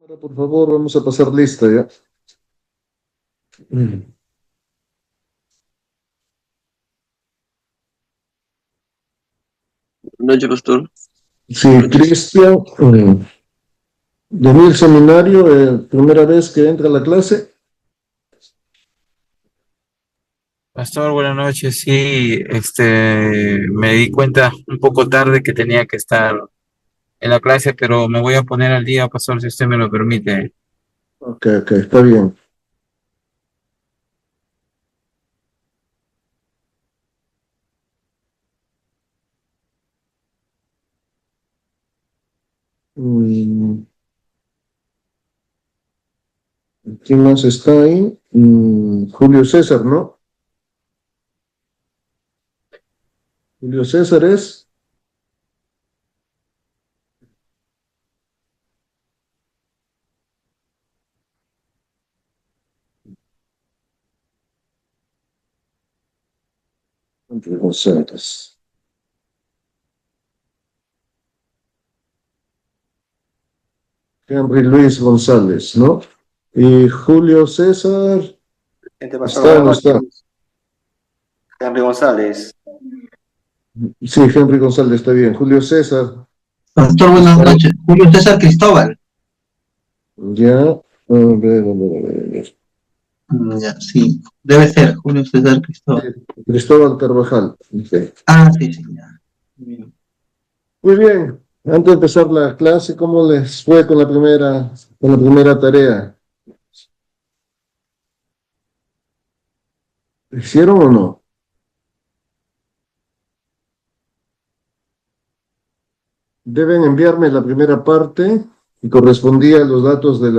Ahora, por favor, vamos a pasar lista ya. Mm. Buenas noches, pastor. Sí, Buenas noches. Cristian, de mí el seminario, primera vez que entra a la clase. Pastor, buenas noches. Sí, me di cuenta un poco tarde que tenía que estar en la clase, pero me voy a poner al día, pastor, si usted me lo permite. Ok, ok, está bien. Mm, ¿Quién más está ahí? Julio César, ¿no? Julio César es. Henry González. Henry Luis González, ¿no? Y Julio César, Pastor, ¿está o buenas no está? noches. Henry González. Sí, Henry González está bien. Julio César, Pastor, buenas está ahí. noches. Julio César Cristóbal. Ya, a ver. Ya, sí, debe ser Julio César Cristóbal. Cristóbal Carvajal. Ok. Ah, sí, sí, ya. Bien. Muy bien, antes de empezar la clase, ¿cómo les fue con la primera tarea? ¿La hicieron o no? Deben enviarme la primera parte que correspondía a los datos de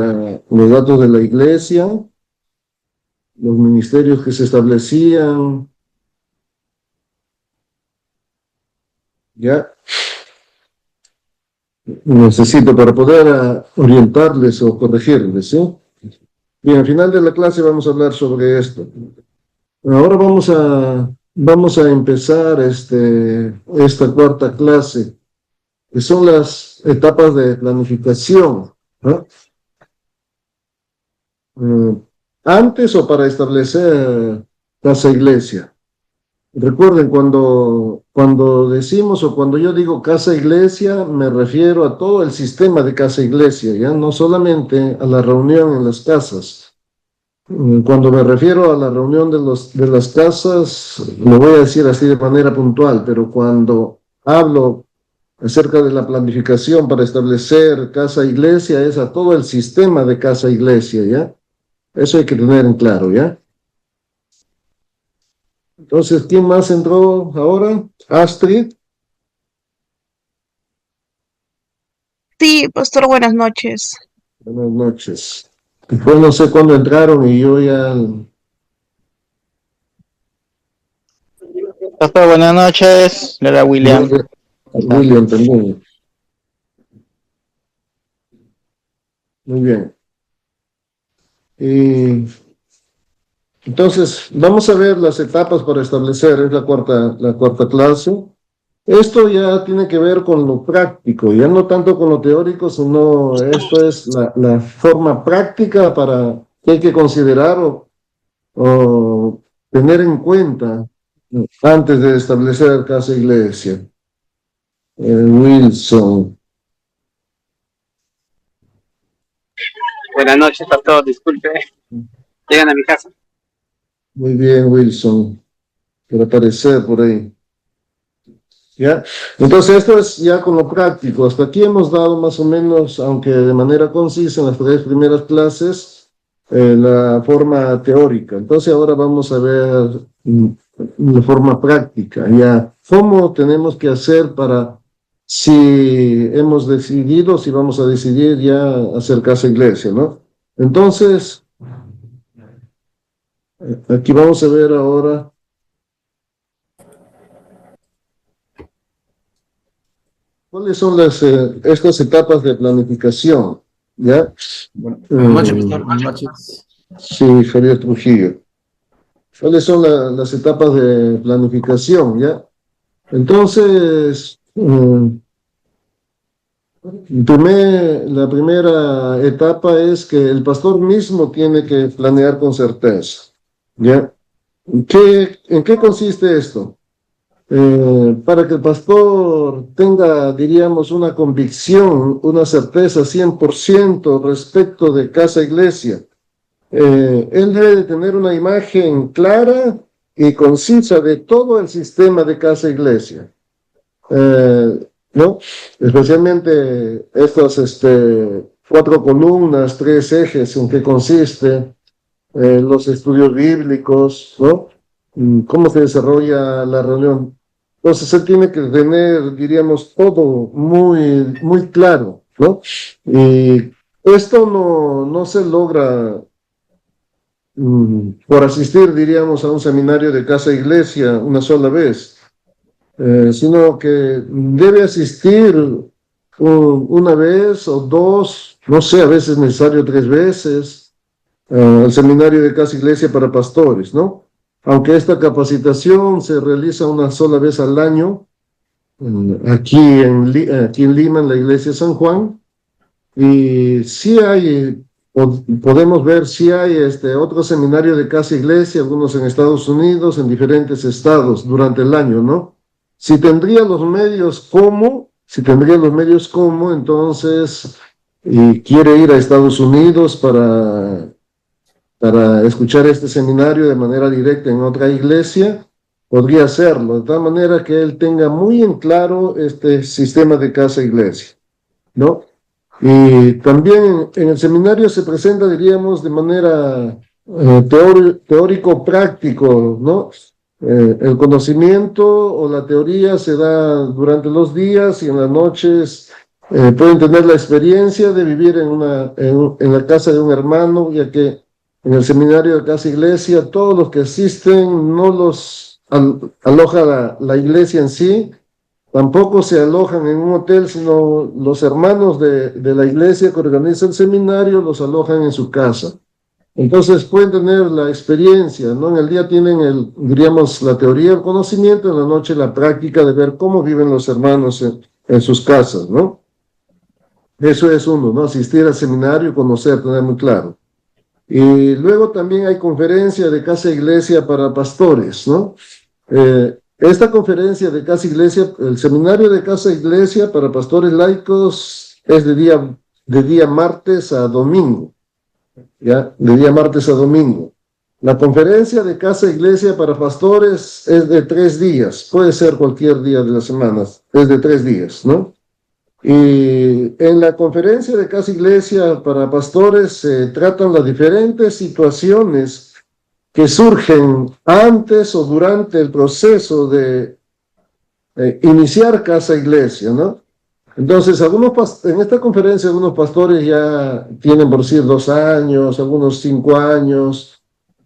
la iglesia, los ministerios que se establecían, ya. Necesito para poder orientarles o corregirles, ¿sí? Bien, al final de la clase vamos a hablar sobre esto. Ahora vamos a empezar esta cuarta clase, que son las etapas de planificación, ¿no? Eh, Antes o para establecer casa iglesia. Recuerden, cuando decimos o cuando yo digo casa iglesia, me refiero a todo el sistema de casa iglesia, ya no solamente a la reunión en las casas. Cuando me refiero a la reunión de las casas, lo voy a decir así de manera puntual, pero cuando hablo acerca de la planificación para establecer casa iglesia, es a todo el sistema de casa iglesia, ¿ya? Eso hay que tener en claro, ¿ya? Entonces, ¿quién más entró ahora? Astrid, Sí, pastor, buenas noches. buenas noches. Después no sé cuándo entraron y yo ya... Pastor, buenas noches. Le da William. William también. Muy bien. Y entonces, vamos a ver las etapas para establecer, es la cuarta clase. Esto ya tiene que ver con lo práctico, ya no tanto con lo teórico, sino esto es la forma práctica para que hay que considerar o tener en cuenta antes de establecer casa iglesia. Wilson, Buenas noches, pastor. Disculpe, llegan a mi casa. muy bien, Wilson, por aparecer por ahí. ¿Ya? Entonces, esto es ya con lo práctico. Hasta aquí hemos dado más o menos, aunque de manera concisa en las tres primeras clases, la forma teórica. Entonces, ahora vamos a ver la forma práctica, ya. ¿Cómo tenemos que hacer para, si hemos decidido, si vamos a decidir ya hacer casa iglesia, ¿no? Entonces, aquí vamos a ver ahora. ¿Cuáles son estas etapas de planificación? ¿Ya? Buenas noches, pastor. Buenas noches. Sí, Javier Trujillo. ¿Cuáles son las etapas de planificación? ¿Ya? Entonces, La primera etapa es que el pastor mismo tiene que planear con certeza. ¿Ya? ¿En qué consiste esto? Para que el pastor tenga, diríamos, una convicción, una certeza 100% respecto de casa iglesia, él debe de tener una imagen clara y concisa de todo el sistema de casa iglesia. ¿No? Especialmente estas 4 columnas, 3 ejes en que consiste los estudios bíblicos, ¿no? Cómo se desarrolla la reunión. Entonces él tiene que tener, diríamos, todo muy, muy claro, ¿no? Y esto no se logra por asistir, diríamos, a un seminario de casa iglesia una sola vez, sino que debe asistir una vez o dos, no sé, a veces necesario 3 veces, al seminario de casa iglesia para pastores, ¿no? Aunque esta capacitación se realiza una sola vez al año, aquí en Lima, en la iglesia de San Juan, y sí hay, podemos ver, sí hay otro seminario de casa iglesia, algunos en Estados Unidos, en diferentes estados durante el año, ¿no? Si tendría los medios como, entonces, y quiere ir a Estados Unidos para escuchar este seminario de manera directa en otra iglesia, podría hacerlo, de tal manera que él tenga muy en claro este sistema de casa iglesia, ¿no? Y también en el seminario se presenta, diríamos, de manera teórico-práctico, ¿no? El conocimiento o la teoría se da durante los días y en las noches pueden tener la experiencia de vivir en la casa de un hermano, ya que en el seminario de casa iglesia todos los que asisten no los aloja la iglesia en sí, tampoco se alojan en un hotel, sino los hermanos de la iglesia que organiza el seminario los alojan en su casa. Entonces pueden tener la experiencia, ¿no? En el día tienen, diríamos, la teoría, el conocimiento, en la noche la práctica de ver cómo viven los hermanos en sus casas, ¿no? Eso es uno, ¿no? Asistir al seminario, conocer, tener muy claro. Y luego también hay conferencia de casa iglesia para pastores, ¿no? Esta conferencia de casa iglesia, el seminario de casa iglesia para pastores laicos es de día martes a domingo, ¿ya? De día martes a domingo. La conferencia de casa iglesia para pastores es de 3 días, puede ser cualquier día de la semana, es de 3 días, ¿no? Y en la conferencia de casa iglesia para pastores se tratan las diferentes situaciones que surgen antes o durante el proceso de iniciar casa iglesia, ¿no? Entonces, en esta conferencia algunos pastores ya tienen, por decir, 2 años, algunos 5 años,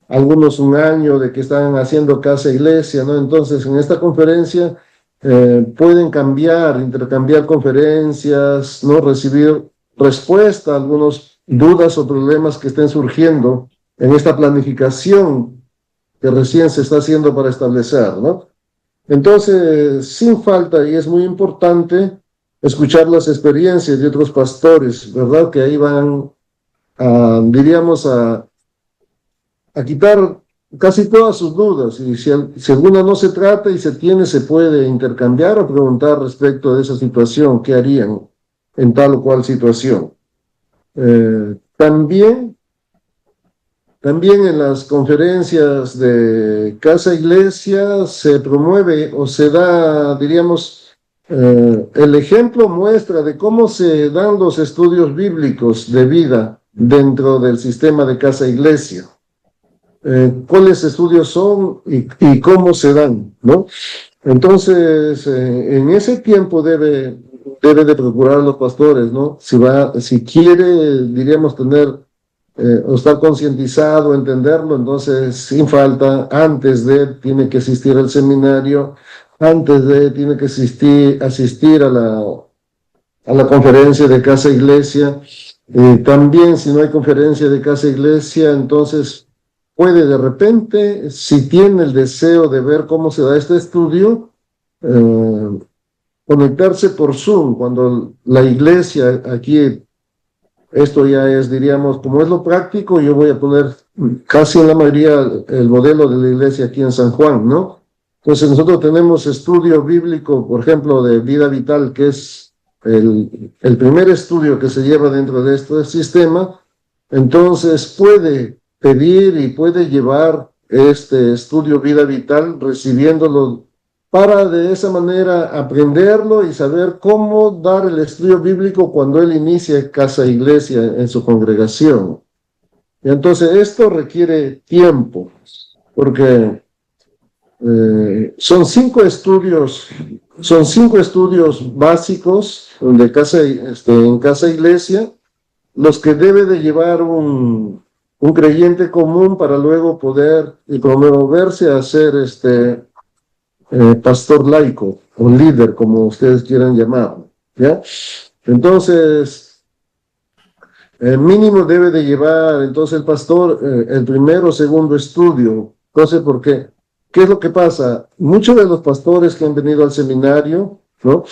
algunos 1 año de que están haciendo casa iglesia, ¿no? Entonces, en esta conferencia pueden intercambiar conferencias, ¿no? Recibir respuesta a algunas dudas o problemas que estén surgiendo en esta planificación que recién se está haciendo para establecer, ¿no? Entonces, sin falta, y es muy importante, escuchar las experiencias de otros pastores, ¿verdad? Que ahí van, diríamos, a quitar casi todas sus dudas, y si alguna no se trata y se tiene, se puede intercambiar o preguntar respecto de esa situación, qué harían en tal o cual situación. También en las conferencias de casa iglesia se promueve o se da, diríamos, el ejemplo muestra de cómo se dan los estudios bíblicos de vida dentro del sistema de casa iglesia. Cuáles estudios son y cómo se dan, ¿no? Entonces, en ese tiempo debe de procurar a los pastores, ¿no? Si quiere, diríamos, tener o estar concientizado, entenderlo, entonces, sin falta, tiene que asistir al seminario, tiene que asistir a la conferencia de casa iglesia. También, si no hay conferencia de casa iglesia, entonces puede de repente, si tiene el deseo de ver cómo se da este estudio, conectarse por Zoom, cuando la iglesia aquí, esto ya es, diríamos, como es lo práctico, yo voy a poner casi en la mayoría el modelo de la iglesia aquí en San Juan, ¿no? Entonces nosotros tenemos estudio bíblico, por ejemplo, de vida vital, que es el primer estudio que se lleva dentro de este sistema. Entonces puede pedir y puede llevar este estudio vida vital recibiéndolo para de esa manera aprenderlo y saber cómo dar el estudio bíblico cuando él inicia casa iglesia en su congregación. Y entonces esto requiere tiempo, porque son cinco estudios básicos de en casa iglesia, los que debe de llevar un creyente común para luego poder y promoverse a ser pastor laico o líder, como ustedes quieran llamarlo, ¿ya? Entonces, mínimo debe de llevar entonces el pastor el primero o segundo estudio. Entonces, ¿por qué? ¿Qué es lo que pasa? Muchos de los pastores que han venido al seminario, ¿no?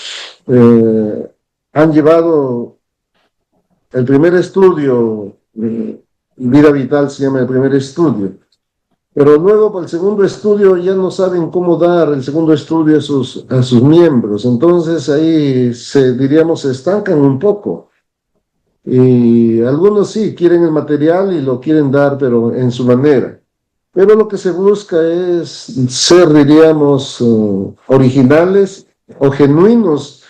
Han llevado el primer estudio, vida vital se llama el primer estudio, pero luego para el segundo estudio ya no saben cómo dar el segundo estudio a sus miembros. Entonces ahí diríamos, se estancan un poco. Y algunos sí quieren el material y lo quieren dar, pero en su manera. Pero lo que se busca es ser, diríamos, originales o genuinos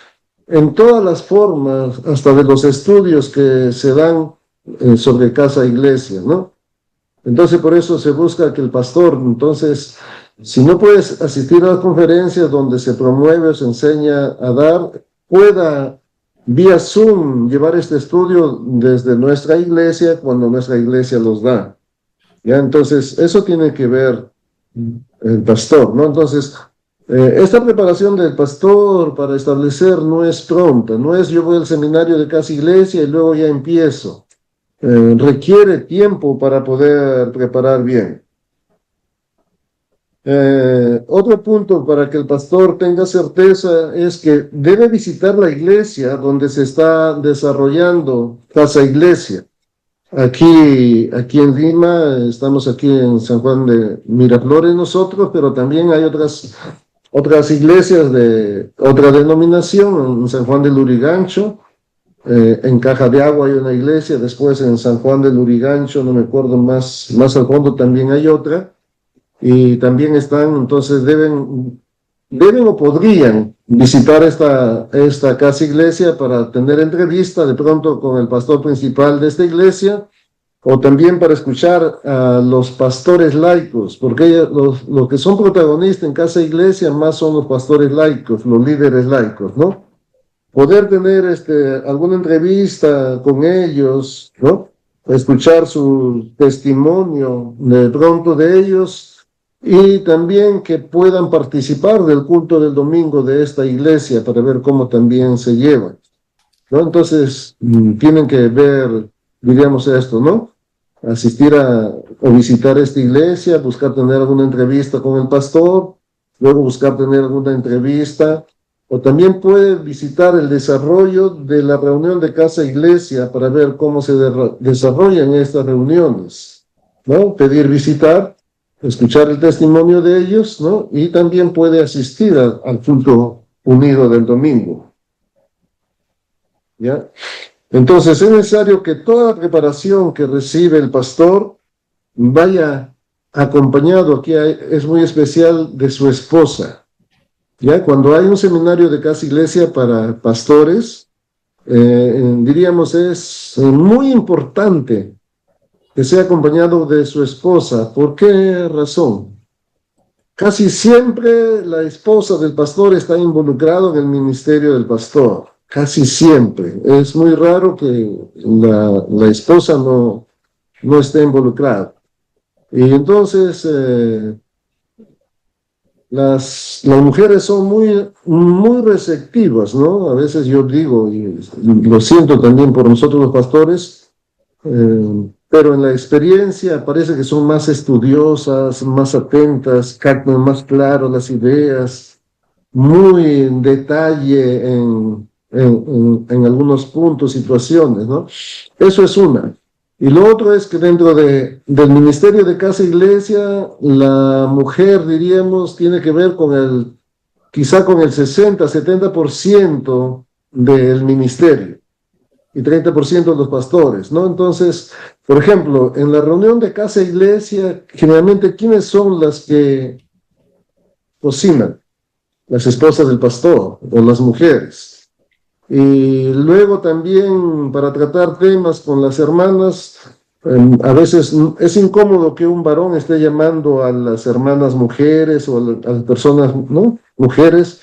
en todas las formas, hasta de los estudios que se dan sobre casa iglesia, ¿no? Entonces, por eso se busca que el pastor, entonces, si no puedes asistir a las conferencias donde se promueve o se enseña a dar, pueda vía Zoom llevar este estudio desde nuestra iglesia cuando nuestra iglesia los da. ¿Ya? Entonces, eso tiene que ver el pastor, ¿no? Entonces, esta preparación del pastor para establecer no es pronta, no es yo voy al seminario de casa iglesia y luego ya empiezo. Requiere tiempo para poder preparar bien. Otro punto para que el pastor tenga certeza es que debe visitar la iglesia donde se está desarrollando casa iglesia. Aquí en Lima, estamos aquí en San Juan de Miraflores nosotros, pero también hay otras iglesias de otra denominación, en San Juan de Lurigancho. En Caja de Agua hay una iglesia, después en San Juan de Lurigancho, no me acuerdo más al fondo también hay otra, y también están, entonces deben o podrían visitar esta casa iglesia para tener entrevista de pronto con el pastor principal de esta iglesia, o también para escuchar a los pastores laicos, porque los que son protagonistas en casa iglesia más son los pastores laicos, los líderes laicos, ¿no? Poder tener alguna entrevista con ellos, ¿no? Escuchar su testimonio de pronto de ellos y también que puedan participar del culto del domingo de esta iglesia para ver cómo también se llevan, ¿no? Entonces, tienen que ver, diríamos esto, ¿no? Asistir o visitar esta iglesia, buscar tener alguna entrevista con el pastor, luego buscar tener alguna entrevista. O también puede visitar el desarrollo de la reunión de casa iglesia para ver cómo se desarrollan estas reuniones, ¿no? Pedir visitar, escuchar el testimonio de ellos, ¿no? Y también puede asistir al culto unido del domingo, ¿ya? Entonces es necesario que toda preparación que recibe el pastor vaya acompañado, aquí es muy especial, de su esposa. Ya, cuando hay un seminario de casa iglesia para pastores, diríamos es muy importante que sea acompañado de su esposa. ¿Por qué razón? Casi siempre la esposa del pastor está involucrada en el ministerio del pastor. Casi siempre. Es muy raro que la esposa no esté involucrada. Y entonces las mujeres son muy receptivas, ¿no? A veces yo digo, y lo siento también por nosotros los pastores, pero en la experiencia parece que son más estudiosas, más atentas, captan más claro las ideas, muy en detalle en algunos puntos, situaciones, ¿no? Eso es una. Y lo otro es que dentro del Ministerio de Casa Iglesia, la mujer, diríamos, tiene que ver quizá con el 60-70% del ministerio y 30% de los pastores, ¿no? Entonces, por ejemplo, en la reunión de Casa Iglesia, generalmente, ¿quiénes son las que cocinan? Las esposas del pastor o las mujeres. Y luego también para tratar temas con las hermanas, a veces es incómodo que un varón esté llamando a las hermanas mujeres o a las personas, ¿no? Mujeres,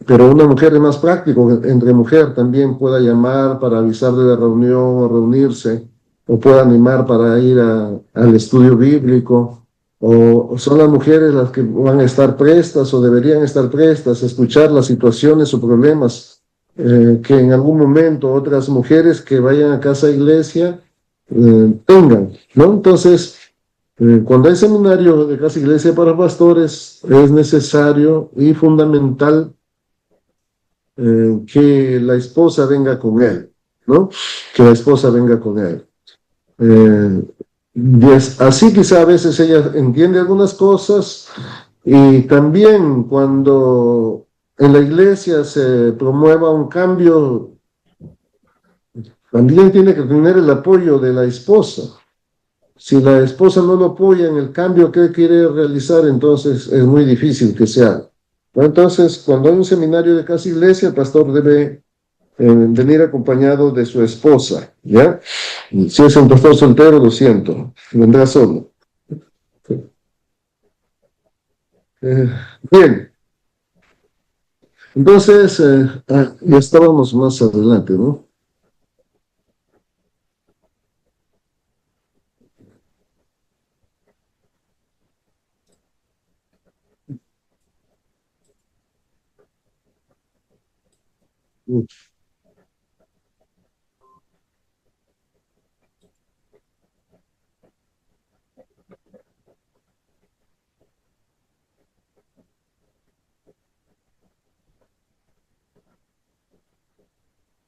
pero una mujer es más práctico, entre mujer también pueda llamar para avisar de la reunión o reunirse, o pueda animar para ir al estudio bíblico. O son las mujeres las que van a estar prestas o deberían estar prestas a escuchar las situaciones o problemas que en algún momento otras mujeres que vayan a Casa Iglesia tengan, ¿no? Entonces, cuando hay seminario de Casa Iglesia para pastores, es necesario y fundamental que la esposa venga con él, ¿no? Que la esposa venga con él. Así quizá a veces ella entiende algunas cosas y también cuando en la iglesia se promueva un cambio, también tiene que tener el apoyo de la esposa. Si la esposa no lo apoya en el cambio que él quiere realizar, entonces es muy difícil que se haga. Entonces, cuando hay un seminario de Casa Iglesia, el pastor debe venir acompañado de su esposa, ¿ya? Si es un pastor soltero, lo siento, vendrá solo. Bien, entonces, ya estábamos más adelante, ¿no?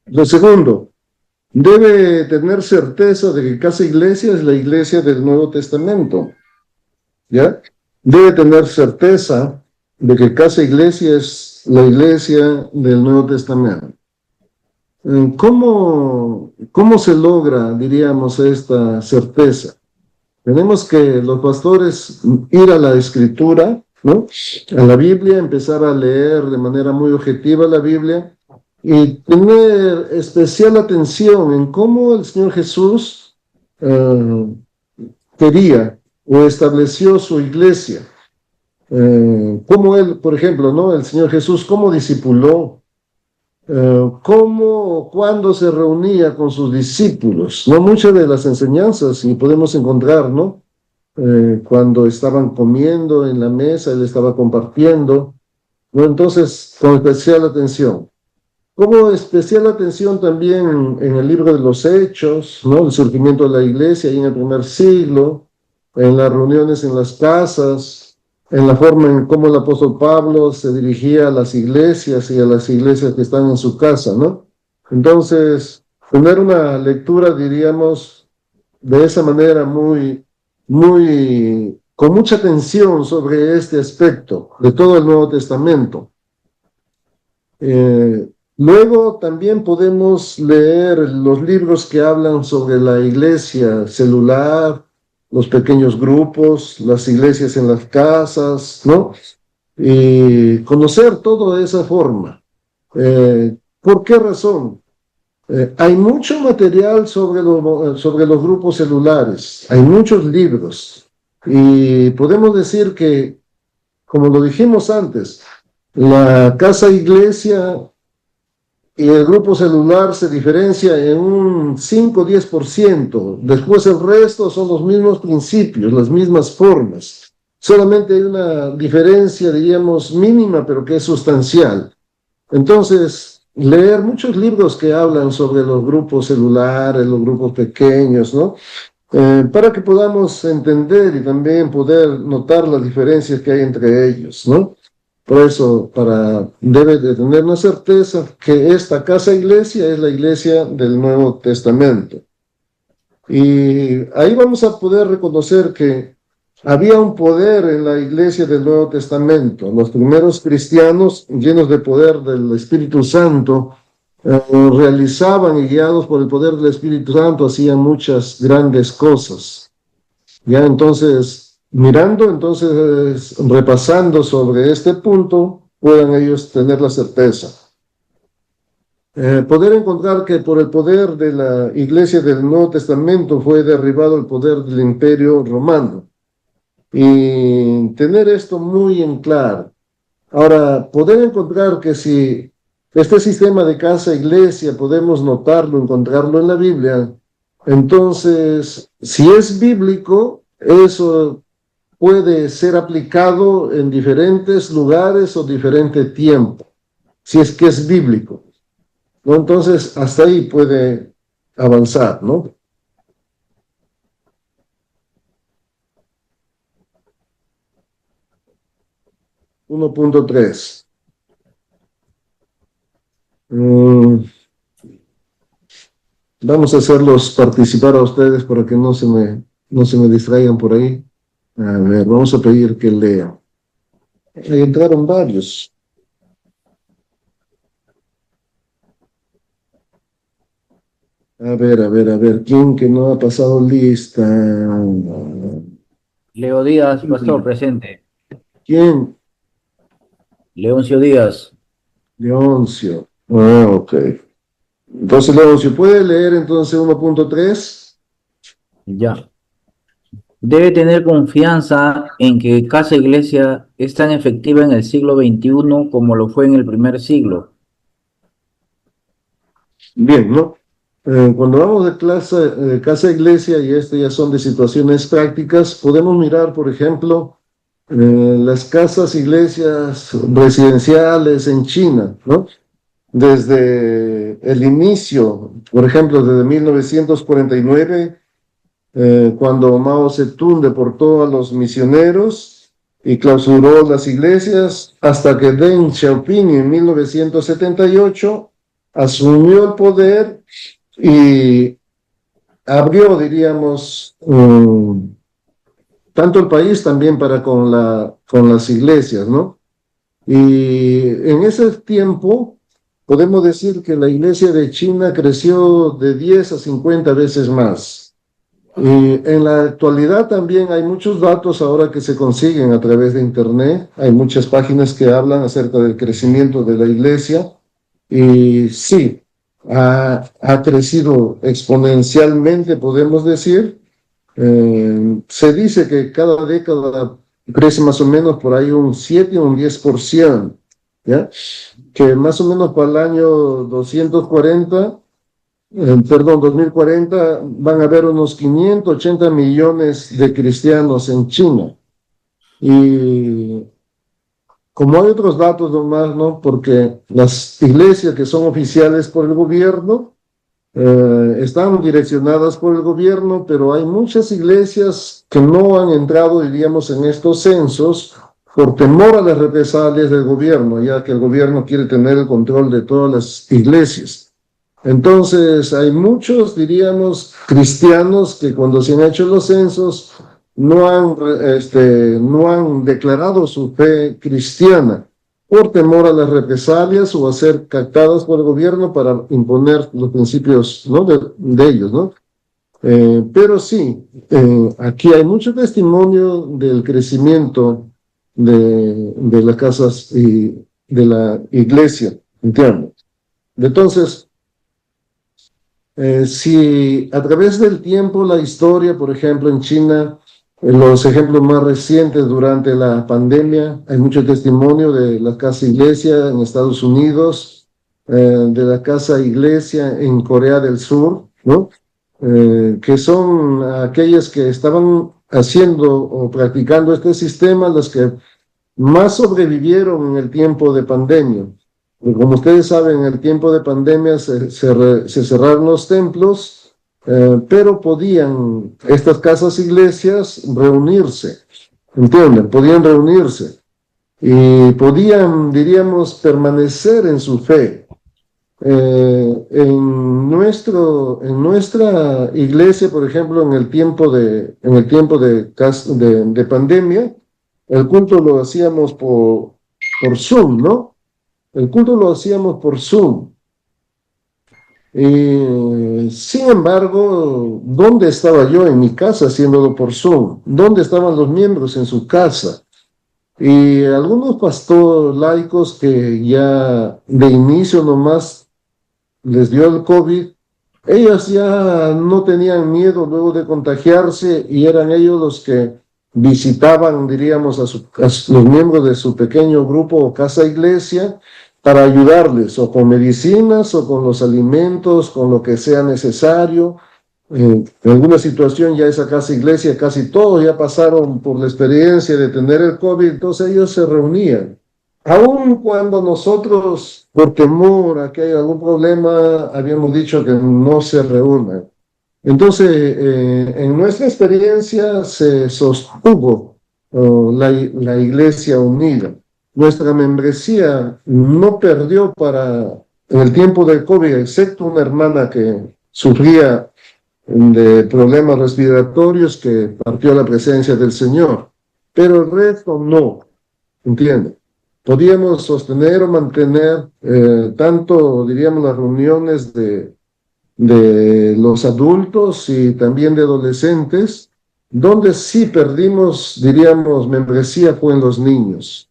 Lo segundo, debe tener certeza de que Casa Iglesia es la iglesia del Nuevo Testamento, ¿ya? Debe tener certeza de que Casa Iglesia es la iglesia del Nuevo Testamento. ¿Cómo se logra, diríamos, esta certeza? Tenemos que los pastores ir a la Escritura, ¿no? A la Biblia, empezar a leer de manera muy objetiva la Biblia, y tener especial atención en cómo el Señor Jesús quería o estableció su iglesia. Cómo él, por ejemplo, ¿no? El Señor Jesús, cómo discipuló, cómo, cuándo se reunía con sus discípulos, ¿no? Muchas de las enseñanzas, y podemos encontrar, ¿no? Cuando estaban comiendo en la mesa, él estaba compartiendo, ¿no? Entonces, con especial atención. Como especial atención también en el libro de los Hechos, ¿no? El surgimiento de la iglesia ahí en el primer siglo, en las reuniones en las casas, en la forma en cómo el apóstol Pablo se dirigía a las iglesias y a las iglesias que están en su casa, ¿no? Entonces, tener una lectura, diríamos, de esa manera con mucha atención sobre este aspecto de todo el Nuevo Testamento. Luego también podemos leer los libros que hablan sobre la iglesia celular, los pequeños grupos, las iglesias en las casas, ¿no? Y conocer todo de esa forma. ¿Por qué razón? Hay mucho material sobre los grupos celulares, hay muchos libros, y podemos decir que, como lo dijimos antes, la casa iglesia y el grupo celular se diferencia en un 5-10%. Después el resto son los mismos principios, las mismas formas. Solamente hay una diferencia, diríamos, mínima, pero que es sustancial. Entonces, leer muchos libros que hablan sobre los grupos celulares, los grupos pequeños, ¿no? Para que podamos entender y también poder notar las diferencias que hay entre ellos, ¿no? Por eso, debe de tener una certeza que esta casa iglesia es la iglesia del Nuevo Testamento. Y ahí vamos a poder reconocer que había un poder en la iglesia del Nuevo Testamento. Los primeros cristianos, llenos de poder del Espíritu Santo, realizaban y guiados por el poder del Espíritu Santo, hacían muchas grandes cosas. Ya entonces, repasando sobre este punto, puedan ellos tener la certeza. Poder encontrar que por el poder de la iglesia del Nuevo Testamento fue derribado el poder del Imperio Romano. Y tener esto muy en claro. Ahora, poder encontrar que si este sistema de casa-iglesia podemos notarlo, encontrarlo en la Biblia, entonces, si es bíblico, eso puede ser aplicado en diferentes lugares o diferente tiempo, si es que es bíblico, ¿no? Entonces, hasta ahí puede avanzar, ¿no? .3. Vamos a hacerlos participar a ustedes para que no se me distraigan por ahí. A ver, vamos a pedir que lean. Ahí entraron varios. A ver, ¿quién que no ha pasado lista? Leo Díaz, pastor, presente. ¿Quién? Leoncio Díaz. Leoncio. Ah, ok. Entonces, Leoncio, ¿puede leer entonces 1.3? Ya. Debe tener confianza en que casa iglesia es tan efectiva en el siglo XXI como lo fue en el primer siglo. Bien, ¿no? Cuando hablamos de casa iglesia, y esto ya son de situaciones prácticas, podemos mirar, por ejemplo, las casas iglesias residenciales en China, ¿no? Desde el inicio, por ejemplo, desde 1949, cuando Mao Zedong deportó a los misioneros y clausuró las iglesias, hasta que Deng Xiaoping en 1978 asumió el poder y abrió, diríamos, tanto el país también para con las iglesias, ¿no? Y en ese tiempo podemos decir que la iglesia de China creció de 10 a 50 veces más. Y en la actualidad también hay muchos datos ahora que se consiguen a través de Internet. Hay muchas páginas que hablan acerca del crecimiento de la iglesia. Y sí, ha crecido exponencialmente, podemos decir. Se dice que cada década crece más o menos por ahí un 7 o un 10%, ¿ya? Que más o menos para el año 2040 van a haber unos 580 millones de cristianos en China. Y como hay otros datos nomás, ¿no? Porque las iglesias que son oficiales por el gobierno están direccionadas por el gobierno, pero hay muchas iglesias que no han entrado, diríamos, en estos censos por temor a las represalias del gobierno, ya que el gobierno quiere tener el control de todas las iglesias. Entonces, hay muchos, diríamos, cristianos que cuando se han hecho los censos no han declarado su fe cristiana por temor a las represalias o a ser captadas por el gobierno para imponer los principios, ¿no? de ellos, ¿no? Pero sí, aquí hay mucho testimonio del crecimiento de las casas y de la iglesia, ¿entiendes? Entonces, si a través del tiempo, la historia, por ejemplo, en China, los ejemplos más recientes durante la pandemia, hay mucho testimonio de la casa iglesia en Estados Unidos, de la casa iglesia en Corea del Sur, ¿no? Que son aquellas que estaban haciendo o practicando este sistema, las que más sobrevivieron en el tiempo de pandemia. Y como ustedes saben, en el tiempo de pandemia se cerraron los templos, pero podían estas casas iglesias reunirse, ¿entienden? Podían reunirse. y podían, diríamos, permanecer en su fe. En nuestra iglesia, por ejemplo, en el tiempo de pandemia, el culto lo hacíamos por Zoom, ¿no? El culto lo hacíamos por Zoom. Sin embargo, ¿dónde estaba yo en mi casa haciéndolo por Zoom? ¿Dónde estaban los miembros en su casa? Y algunos pastores laicos que ya de inicio nomás les dio el COVID, ellos ya no tenían miedo luego de contagiarse y eran ellos los que visitaban, diríamos, a los miembros de su pequeño grupo o casa iglesia para ayudarles, o con medicinas, o con los alimentos, con lo que sea necesario. En alguna situación ya esa casa iglesia, casi todos ya pasaron por la experiencia de tener el COVID, entonces ellos se reunían. Aun cuando nosotros, por temor a que haya algún problema, habíamos dicho que no se reúnan. Entonces, en nuestra experiencia se sostuvo la iglesia unida. Nuestra membresía no perdió en el tiempo del COVID, excepto una hermana que sufría de problemas respiratorios que partió a la presencia del Señor. Pero el resto no, ¿entiende? Podíamos sostener o mantener tanto, diríamos, las reuniones de los adultos y también de adolescentes, donde sí perdimos, diríamos, membresía fue en los niños.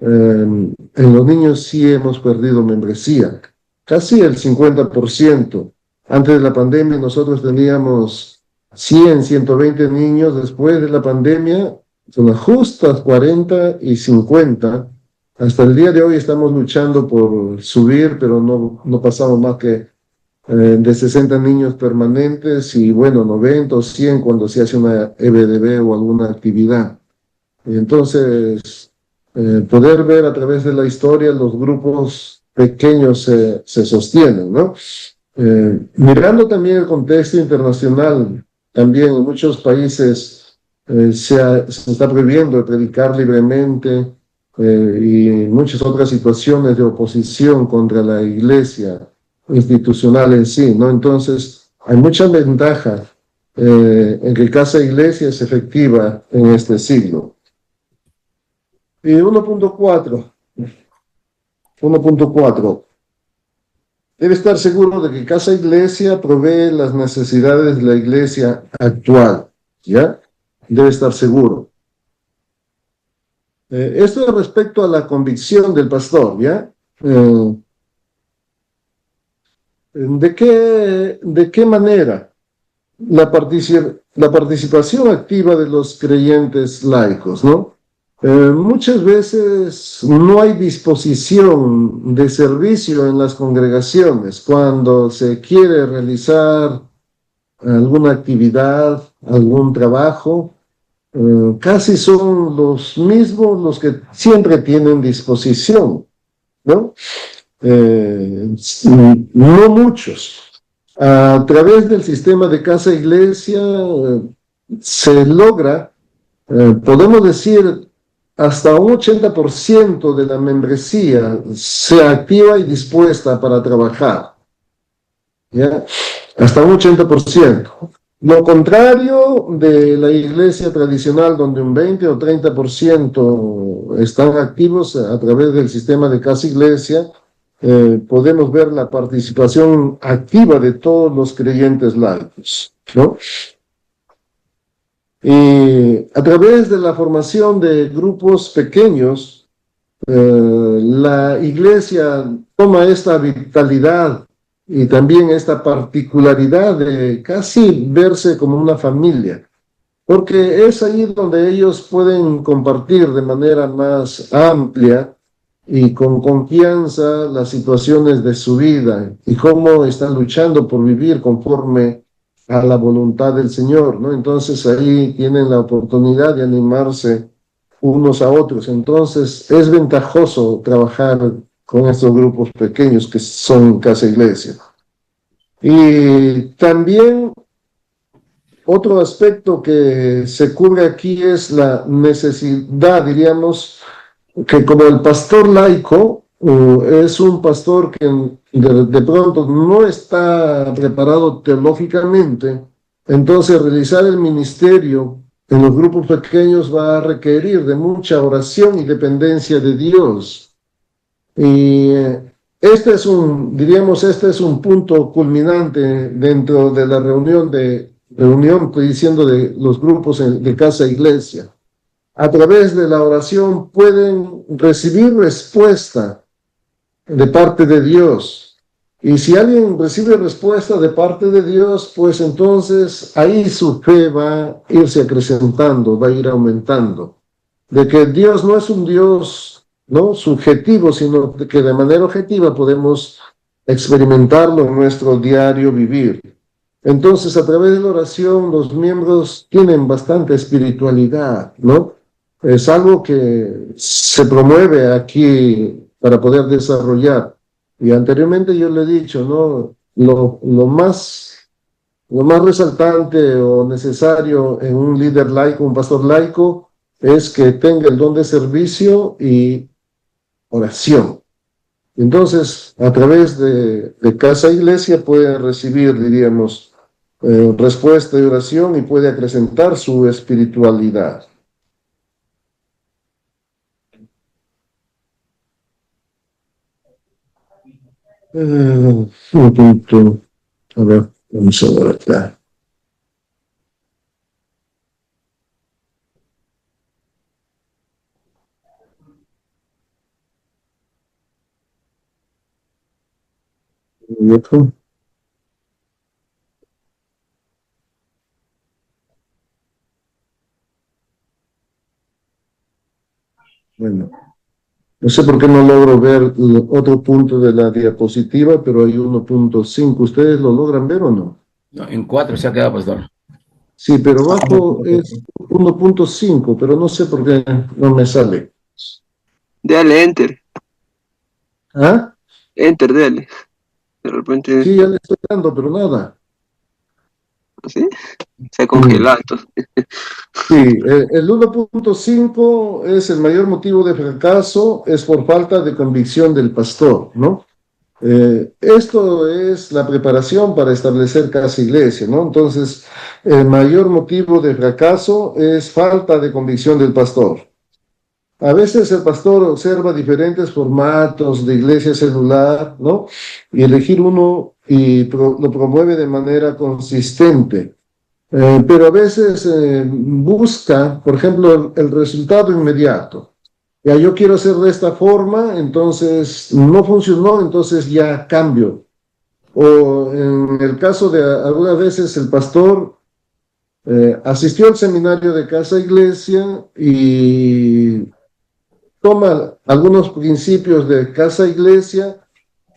En los niños sí hemos perdido membresía, casi el 50%. Antes de la pandemia nosotros teníamos 100, 120 niños. Después de la pandemia son las justas 40 y 50. Hasta el día de hoy estamos luchando por subir, pero no pasamos más que de 60 niños permanentes y bueno, 90 o 100 cuando se hace una EBDB o alguna actividad. Entonces, poder ver a través de la historia los grupos pequeños se sostienen, ¿no? Mirando también el contexto internacional, también en muchos países se está prohibiendo predicar libremente y muchas otras situaciones de oposición contra la iglesia institucional en sí, ¿no? Entonces, hay mucha ventaja en que casa iglesia es efectiva en este siglo. Y 1.4. Debe estar seguro de que casa iglesia provee las necesidades de la iglesia actual, ¿ya? Debe estar seguro. Esto es respecto a la convicción del pastor, ¿ya? ¿De qué manera la participación activa de los creyentes laicos, ¿no? Muchas veces no hay disposición de servicio en las congregaciones cuando se quiere realizar alguna actividad, algún trabajo. Casi son los mismos los que siempre tienen disposición, ¿no? No muchos. A través del sistema de casa iglesia se logra, podemos decir, hasta un 80% de la membresía se activa y dispuesta para trabajar, ¿ya? Hasta un 80%. Lo contrario de la iglesia tradicional, donde un 20 o 30% están activos a través del sistema de casa iglesia, podemos ver la participación activa de todos los creyentes laicos, ¿no? Y a través de la formación de grupos pequeños, la iglesia toma esta vitalidad y también esta particularidad de casi verse como una familia, porque es ahí donde ellos pueden compartir de manera más amplia y con confianza las situaciones de su vida y cómo están luchando por vivir conforme a la voluntad del Señor, ¿no? Entonces ahí tienen la oportunidad de animarse unos a otros. Entonces es ventajoso trabajar con estos grupos pequeños que son casa iglesia. Y también otro aspecto que se cubre aquí es la necesidad, diríamos, que como el pastor laico es un pastor que de pronto no está preparado teológicamente, entonces realizar el ministerio en los grupos pequeños va a requerir de mucha oración y dependencia de Dios. Y este es un punto culminante dentro de la reunión, estoy diciendo, de los grupos de casa e iglesia. A través de la oración pueden recibir respuesta de parte de Dios. Y si alguien recibe respuesta de parte de Dios, pues entonces ahí su fe va a irse acrecentando, va a ir aumentando. De que Dios no es un Dios, ¿no?, subjetivo, sino que de manera objetiva podemos experimentarlo en nuestro diario vivir. Entonces, a través de la oración, los miembros tienen bastante espiritualidad, ¿no? Es algo que se promueve aquí para poder desarrollar. Y anteriormente yo le he dicho, ¿no? Lo más resaltante o necesario en un líder laico, un pastor laico, es que tenga el don de servicio y oración. Entonces, a través de casa e iglesia puede recibir, diríamos, respuesta y oración y puede acrecentar su espiritualidad. Un punto. A ver, vamos a ver acá. Bueno, no sé por qué no logro ver otro punto de la diapositiva, pero hay 1.5. ¿Ustedes lo logran ver o no? No, en 4 se ha quedado, pastor. Sí, pero abajo es 1.5, pero no sé por qué no me sale. Dale, enter. ¿Ah? Enter, dale. De repente, Sí, ya le estoy dando, pero nada. ¿sí? Se ha congelado, entonces. Sí, el 1.5 es el mayor motivo de fracaso, es por falta de convicción del pastor, ¿no? Esto es la preparación para establecer casa iglesia, ¿no? Entonces, el mayor motivo de fracaso es falta de convicción del pastor. A veces el pastor observa diferentes formatos de iglesia celular, ¿no? Y elegir uno y lo promueve de manera consistente. Pero a veces busca, por ejemplo, el resultado inmediato. Ya yo quiero hacer de esta forma, entonces no funcionó, entonces ya cambio. O en el caso de algunas veces el pastor asistió al seminario de casa iglesia y toma algunos principios de casa iglesia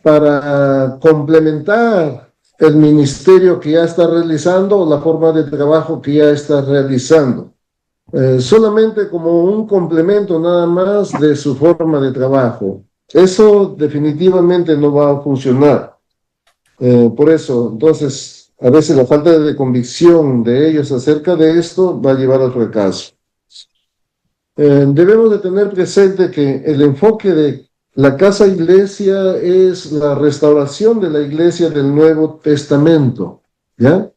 para complementar el ministerio que ya está realizando o la forma de trabajo que ya está realizando. Solamente como un complemento nada más de su forma de trabajo. Eso definitivamente no va a funcionar. Por eso, entonces, a veces la falta de convicción de ellos acerca de esto va a llevar al fracaso. Debemos de tener presente que el enfoque de la casa iglesia es la restauración de la iglesia del Nuevo Testamento, ¿ya?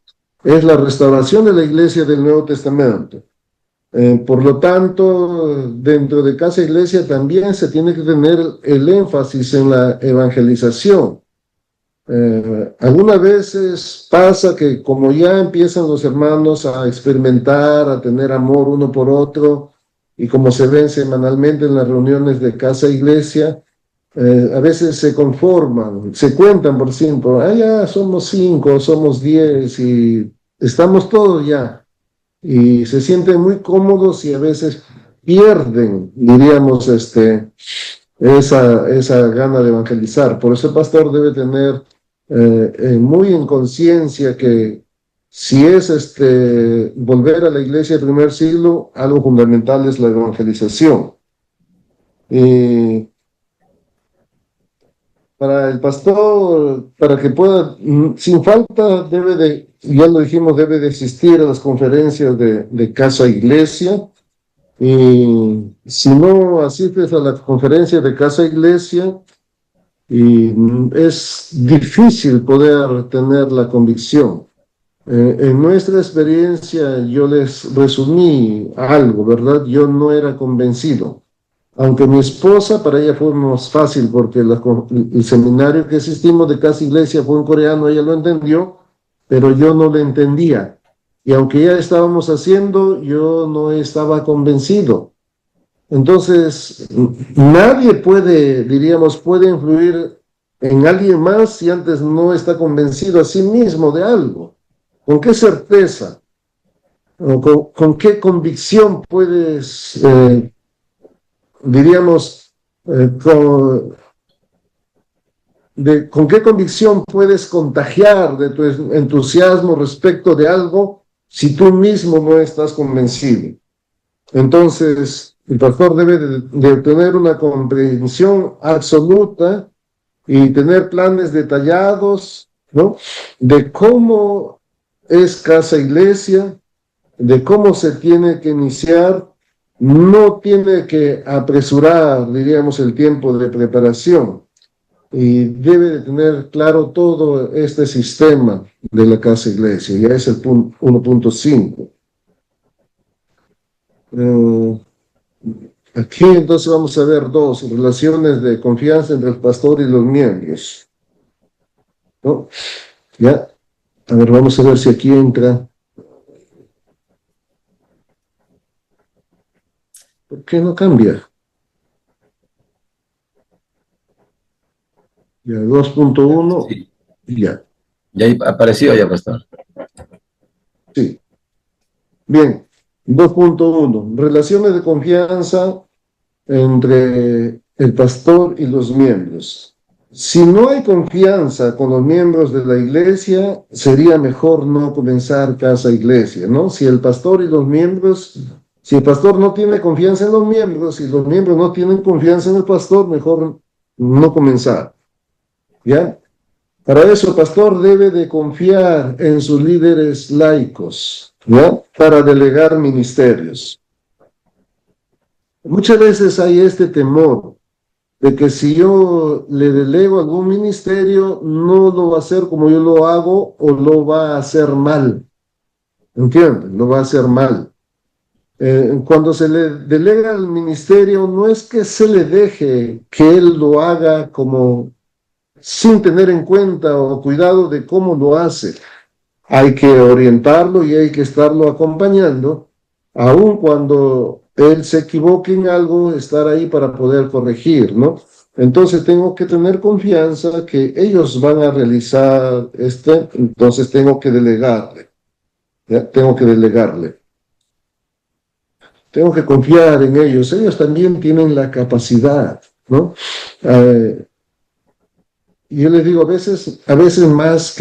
Es la restauración de la iglesia del Nuevo Testamento. Por lo tanto, dentro de casa iglesia también se tiene que tener el énfasis en la evangelización. Algunas veces pasa que como ya empiezan los hermanos a experimentar, a tener amor uno por otro, y como se ven semanalmente en las reuniones de casa iglesia, a veces se conforman, se cuentan por ejemplo, ya somos 5, somos 10 y estamos todos ya. Y se sienten muy cómodos y a veces pierden, diríamos, esa gana de evangelizar. Por eso el pastor debe tener muy en conciencia que si es volver a la iglesia del primer siglo, algo fundamental es la evangelización. Para el pastor, para que pueda, sin falta, ya lo dijimos, debe de asistir a las conferencias de casa iglesia, Y si no asistes a la conferencia de Casa Iglesia, y es difícil poder tener la convicción. En nuestra experiencia yo les resumí algo, ¿verdad? Yo no era convencido. Aunque mi esposa, para ella fue más fácil porque el seminario que asistimos de Casa Iglesia fue en coreano, ella lo entendió, pero yo no lo entendía. Y aunque ya estábamos haciendo, yo no estaba convencido. Entonces, nadie puede, diríamos, puede influir en alguien más si antes no está convencido a sí mismo de algo. ¿Con qué certeza? ¿Con qué convicción puedes, diríamos, con qué convicción puedes contagiar de tu entusiasmo respecto de algo si tú mismo no estás convencido? Entonces, el pastor debe de tener una comprensión absoluta y tener planes detallados, ¿no? De cómo es Casa Iglesia, de cómo se tiene que iniciar. No tiene que apresurar, diríamos, el tiempo de preparación, y debe de tener claro todo este sistema de la Casa Iglesia. Ya es el punto 1.5. Aquí entonces vamos a ver dos relaciones de confianza entre el pastor y los miembros, ¿no? Ya, a ver, vamos a ver si aquí entra. ¿Por qué no cambia? Ya, 2.1, Sí. ya, Ya apareció ya, pastor. sí. Bien, 2.1, relaciones de confianza entre el pastor y los miembros. Si no hay confianza con los miembros de la iglesia, sería mejor no comenzar Casa Iglesia, ¿no? Si el pastor y los miembros, si el pastor no tiene confianza en los miembros y los miembros no tienen confianza en el pastor, mejor no comenzar, ¿ya? Para eso el pastor debe de confiar en sus líderes laicos, ¿ya? Para delegar ministerios. Muchas veces hay este temor de que si yo le delego algún ministerio, no lo va a hacer como yo lo hago o lo va a hacer mal. ¿Entienden? Lo va a hacer mal. Cuando se le delega el ministerio, no es que se le deje que él lo haga como sin tener en cuenta o cuidado de cómo lo hace. Hay que orientarlo y hay que estarlo acompañando, aun cuando él se equivoque en algo, estar ahí para poder corregir, ¿no? Entonces tengo que tener confianza que ellos van a realizar entonces tengo que delegarle, ¿ya? Tengo que delegarle. Tengo que confiar en ellos. Ellos también tienen la capacidad, ¿no? Y yo les digo, a veces más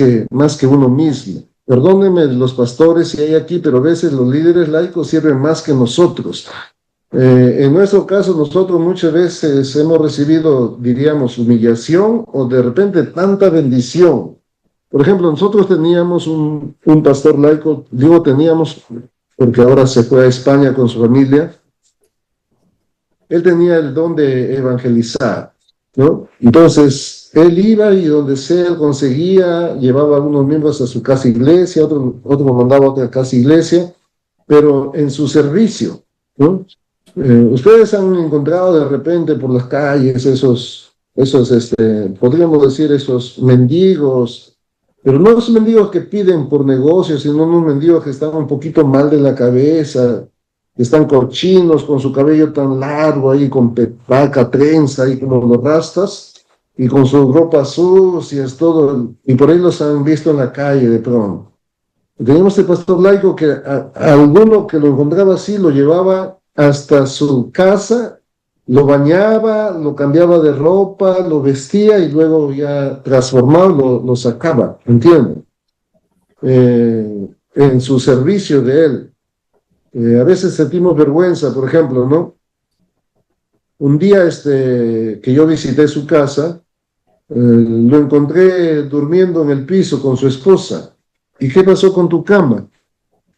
que uno mismo. Perdónenme los pastores si hay aquí, pero a veces los líderes laicos sirven más que nosotros. En nuestro caso, nosotros muchas veces hemos recibido, diríamos, humillación o de repente tanta bendición. Por ejemplo, nosotros teníamos un pastor laico, digo teníamos porque ahora se fue a España con su familia. Él tenía el don de evangelizar, ¿no? Entonces, él iba y donde sea él conseguía, llevaba a unos miembros a su casa iglesia, otro lo mandaba a otra casa iglesia, pero en su servicio, ¿no? Ustedes han encontrado de repente por las calles esos podríamos decir esos mendigos, pero no los mendigos que piden por negocios, sino unos mendigos que están un poquito mal de la cabeza, que están cochinos, con su cabello tan largo ahí, con pepaca, trenza, ahí como los rastas, y con sus ropas sucias, todo, y por ahí los han visto en la calle de pronto. Teníamos este pastor laico que a alguno que lo encontraba así, lo llevaba hasta su casa, lo bañaba, lo cambiaba de ropa, lo vestía y luego ya transformado lo sacaba, ¿entienden? En su servicio de él. A veces sentimos vergüenza, por ejemplo, ¿no? Un día que yo visité su casa, lo encontré durmiendo en el piso con su esposa. ¿Y qué pasó con tu cama?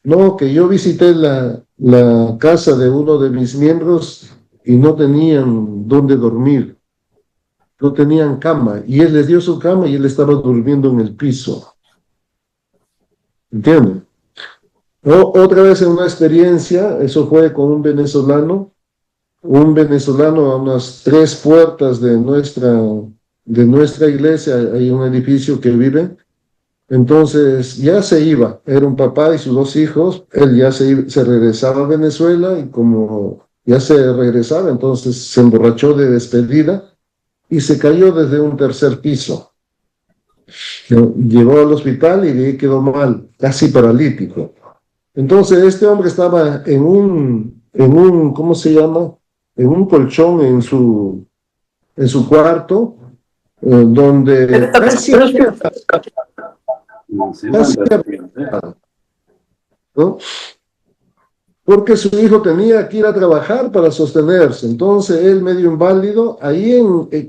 No, que yo visité la casa de uno de mis miembros y no tenían dónde dormir, no tenían cama, y él les dio su cama y él estaba durmiendo en el piso. ¿Entienden? Otra vez en una experiencia, eso fue con un venezolano a unas 3 puertas de nuestra iglesia, hay un edificio que vive. Entonces ya se iba, era un papá y sus 2 hijos, él ya se regresaba a Venezuela y como ya se regresaba, entonces se emborrachó de despedida y se cayó desde un 3er piso. Llegó al hospital y de ahí quedó mal, casi paralítico. Entonces este hombre estaba en un, ¿cómo se llama? En un colchón en su cuarto, donde casi, ¿no? Porque su hijo tenía que ir a trabajar para sostenerse. Entonces él, medio inválido, ahí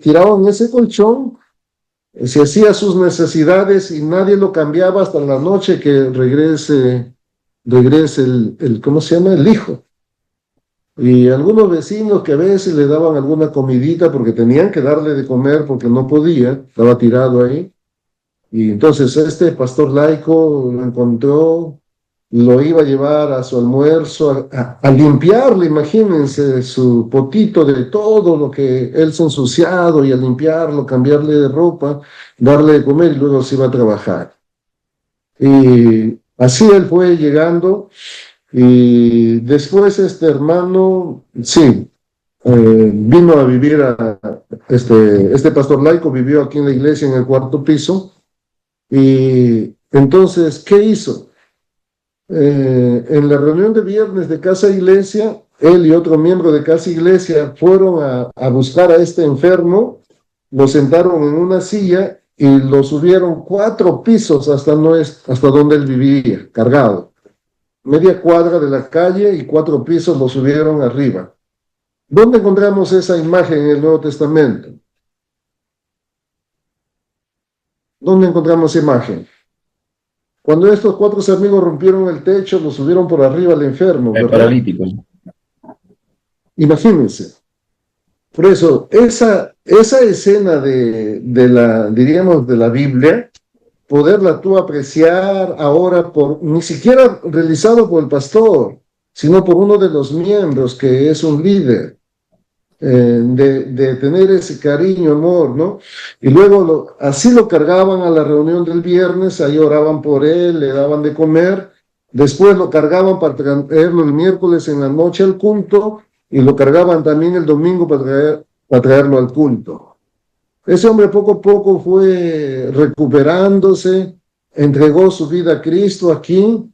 tirado en ese colchón, se hacía sus necesidades y nadie lo cambiaba hasta la noche que regrese ¿cómo se llama? El hijo. Y algunos vecinos que a veces le daban alguna comidita porque tenían que darle de comer porque no podía, estaba tirado ahí. Y entonces este pastor laico lo encontró, lo iba a llevar a su almuerzo, a limpiarle, imagínense, su potito de todo lo que él se ha ensuciado, y a limpiarlo, cambiarle de ropa, darle de comer y luego se iba a trabajar. Y así él fue llegando, y después este hermano, sí, vino a vivir este pastor laico vivió aquí en la iglesia en el 4 piso. Y entonces, ¿qué hizo? En la reunión de viernes de Casa Iglesia, él y otro miembro de Casa Iglesia fueron a buscar a este enfermo, lo sentaron en una silla y lo subieron 4 pisos hasta donde él vivía, cargado. Media cuadra de la calle y 4 pisos lo subieron arriba. ¿Dónde encontramos esa imagen en el Nuevo Testamento? ¿Dónde encontramos esa imagen? Cuando estos 4 amigos rompieron el techo, lo subieron por arriba al enfermo, El ¿verdad? paralítico. Imagínense. Por eso, esa escena diríamos, de la Biblia, poderla tú apreciar ahora ni siquiera realizado por el pastor, sino por uno de los miembros que es un líder, de tener ese cariño, amor, ¿no? Y luego así lo cargaban a la reunión del viernes, ahí oraban por él, le daban de comer, después lo cargaban para traerlo el miércoles en la noche al culto, y lo cargaban también el domingo para traerlo al culto. Ese hombre poco a poco fue recuperándose, entregó su vida a Cristo aquí,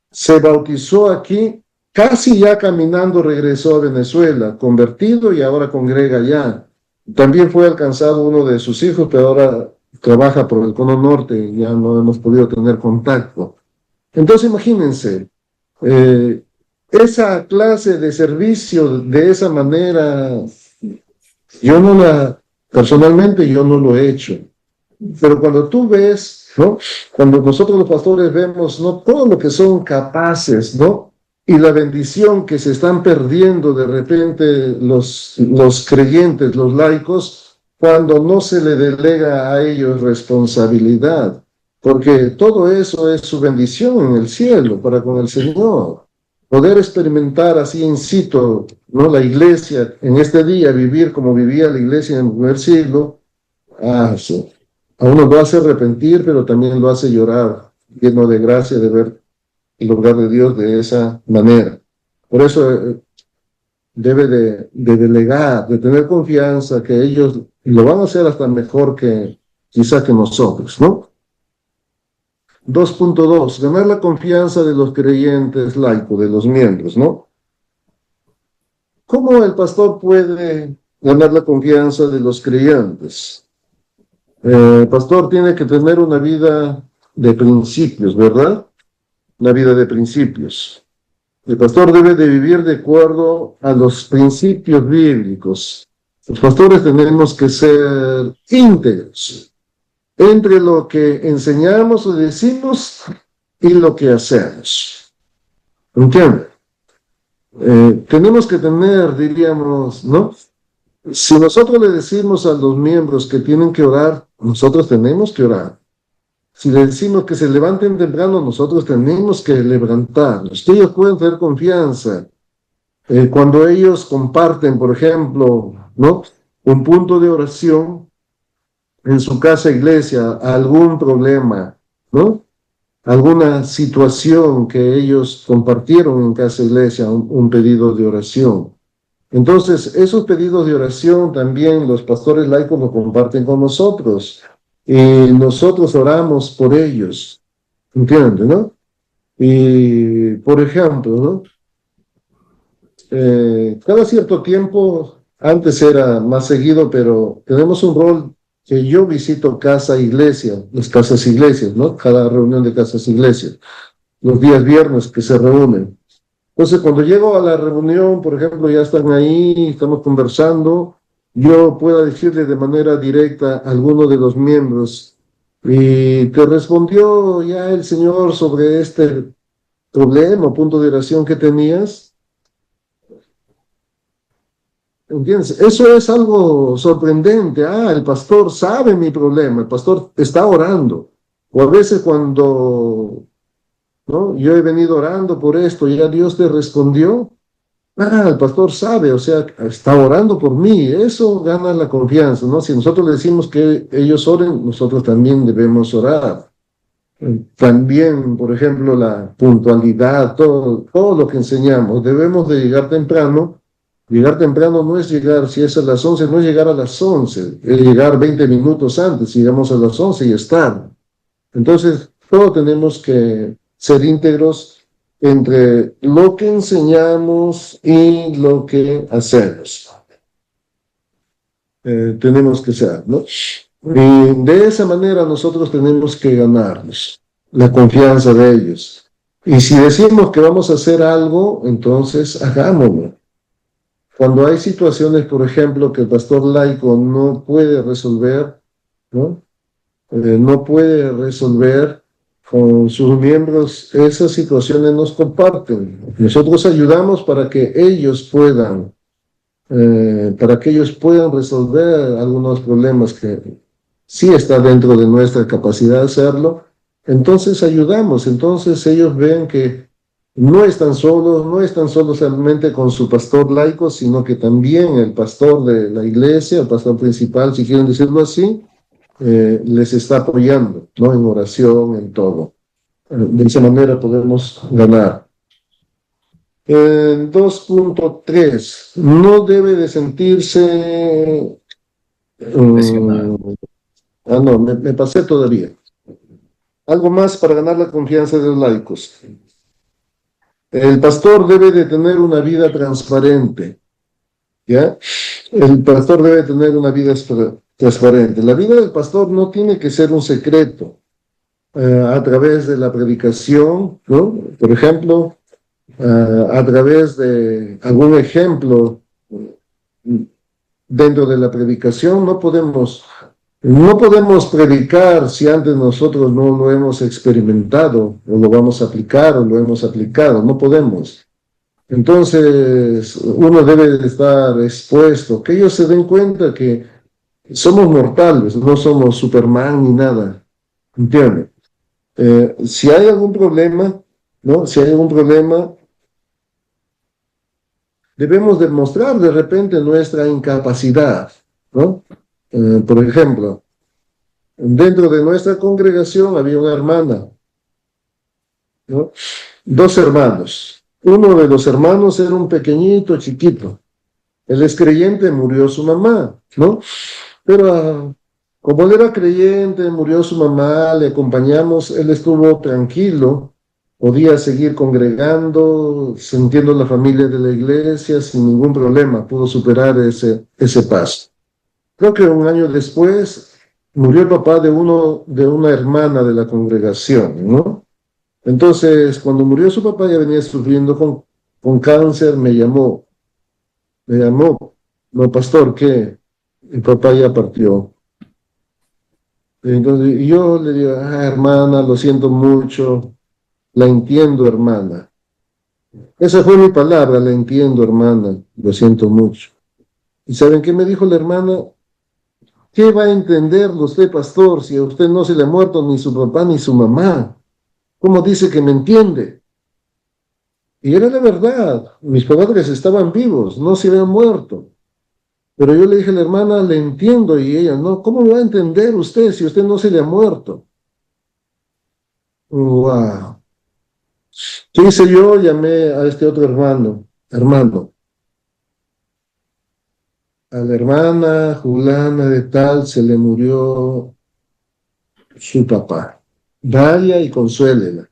se bautizó aquí, casi ya caminando regresó a Venezuela, convertido, y ahora congrega allá. También fue alcanzado uno de sus hijos, pero ahora trabaja por el Cono Norte y ya no hemos podido tener contacto. Entonces imagínense, esa clase de servicio de esa manera, personalmente yo no lo he hecho. Pero cuando tú ves, ¿no? Cuando nosotros los pastores vemos, ¿no?, todo lo que son capaces, ¿no?, y la bendición que se están perdiendo de repente los creyentes, los laicos, cuando no se le delega a ellos responsabilidad, porque todo eso es su bendición en el cielo para con el Señor. Poder experimentar así in situ, ¿no?, la iglesia en este día, vivir como vivía la iglesia en el primer siglo, sí, a uno lo hace arrepentir, pero también lo hace llorar, lleno de gracia de ver el obrar de Dios de esa manera. Por eso debe de delegar, de tener confianza que ellos lo van a hacer hasta mejor que quizá que nosotros, ¿no? 2.2, ganar la confianza de los creyentes laicos, de los miembros, ¿no? ¿Cómo el pastor puede ganar la confianza de los creyentes? El pastor tiene que tener una vida de principios, ¿verdad? Una vida de principios. El pastor debe de vivir de acuerdo a los principios bíblicos. Los pastores tenemos que ser íntegros entre lo que enseñamos o decimos y lo que hacemos. ¿Entiendes? Tenemos que tener, diríamos, ¿no? Si nosotros le decimos a los miembros que tienen que orar, nosotros tenemos que orar. Si le decimos que se levanten temprano, nosotros tenemos que levantarnos. Que ellos pueden tener confianza. Cuando ellos comparten, por ejemplo, ¿no? Un punto de oración en su casa iglesia, algún problema, ¿no? Alguna situación que ellos compartieron en casa iglesia, un pedido de oración. Entonces, esos pedidos de oración también los pastores laicos lo comparten con nosotros y nosotros oramos por ellos, ¿entiendes, no? Y, por ejemplo, ¿no? Cada cierto tiempo, antes era más seguido, pero tenemos un rol que yo visito casa iglesia, las casas iglesias, ¿no? Cada reunión de casas iglesias, los días viernes que se reúnen. Entonces, cuando llego a la reunión, por ejemplo, ya están ahí, estamos conversando, yo puedo decirle de manera directa a alguno de los miembros, y te respondió ya el Señor sobre este problema o punto de oración que tenías. ¿Entiendes? Eso es algo sorprendente. Ah, el pastor sabe mi problema, el pastor está orando. O a veces cuando, ¿no? Yo he venido orando por esto, ya Dios te respondió. Ah, el pastor sabe, o sea, está orando por mí. Eso gana la confianza, ¿no? Si nosotros le decimos que ellos oren, nosotros también debemos orar. También, por ejemplo, la puntualidad, todo lo que enseñamos. Debemos de llegar temprano. Llegar temprano no es llegar, si es a las 11, no es llegar a las 11, es llegar 20 minutos antes, llegamos a las 11 y estar. Entonces, todos tenemos que ser íntegros entre lo que enseñamos y lo que hacemos. Tenemos que ser, ¿no? Y de esa manera nosotros tenemos que ganarnos la confianza de ellos. Y si decimos que vamos a hacer algo, entonces hagámoslo. Cuando hay situaciones, por ejemplo, que el pastor laico no puede resolver, ¿no? No puede resolver con sus miembros, esas situaciones nos comparten. Nosotros ayudamos para que ellos puedan resolver algunos problemas que sí está dentro de nuestra capacidad de hacerlo. Entonces ayudamos, entonces ellos ven que no están solos solamente con su pastor laico, sino que también el pastor de la iglesia, el pastor principal, si quieren decirlo así, les está apoyando, ¿no? En oración, en todo. De esa manera podemos ganar. 2.3. No debe de sentirse... no, me pasé todavía. Algo más para ganar la confianza de los laicos. El pastor debe de tener una vida transparente, ¿ya? El pastor debe tener una vida transparente. La vida del pastor no tiene que ser un secreto a través de la predicación, ¿no? Por ejemplo, a través de algún ejemplo dentro de la predicación, no podemos predicar si antes nosotros no lo hemos experimentado, o lo vamos a aplicar, o lo hemos aplicado, no podemos. Entonces, uno debe de estar expuesto, que ellos se den cuenta que somos mortales, no somos Superman ni nada, ¿entienden? Si hay algún problema, ¿no? Si hay algún problema, debemos demostrar de repente nuestra incapacidad, ¿no? Por ejemplo, dentro de nuestra congregación había una hermana, ¿no? Dos hermanos. Uno de los hermanos era un pequeñito, chiquito. Él es creyente, murió su mamá, ¿no? Pero como él era creyente, murió su mamá, le acompañamos, él estuvo tranquilo, podía seguir congregando, sintiendo la familia de la iglesia sin ningún problema, pudo superar ese paso. Creo que un año después murió el papá de una hermana de la congregación, ¿no? Entonces, cuando murió su papá, ya venía sufriendo con cáncer, me llamó, no, pastor, ¿qué? El papá ya partió. Entonces, yo le digo, hermana, lo siento mucho, la entiendo, hermana. Esa fue mi palabra, la entiendo, hermana, lo siento mucho. ¿Y saben qué me dijo la hermana? ¿Qué va a entenderlo usted, pastor, si a usted no se le ha muerto ni su papá ni su mamá? ¿Cómo dice que me entiende? Y era la verdad, mis padres estaban vivos, no se habían muerto. Pero yo le dije a la hermana, le entiendo, y ella, no, ¿cómo va a entender usted si usted no se le ha muerto? Wow. ¿Qué hice yo? Llamé a este otro hermano, a la hermana Julana de tal se le murió su papá. Vaya y consuélela.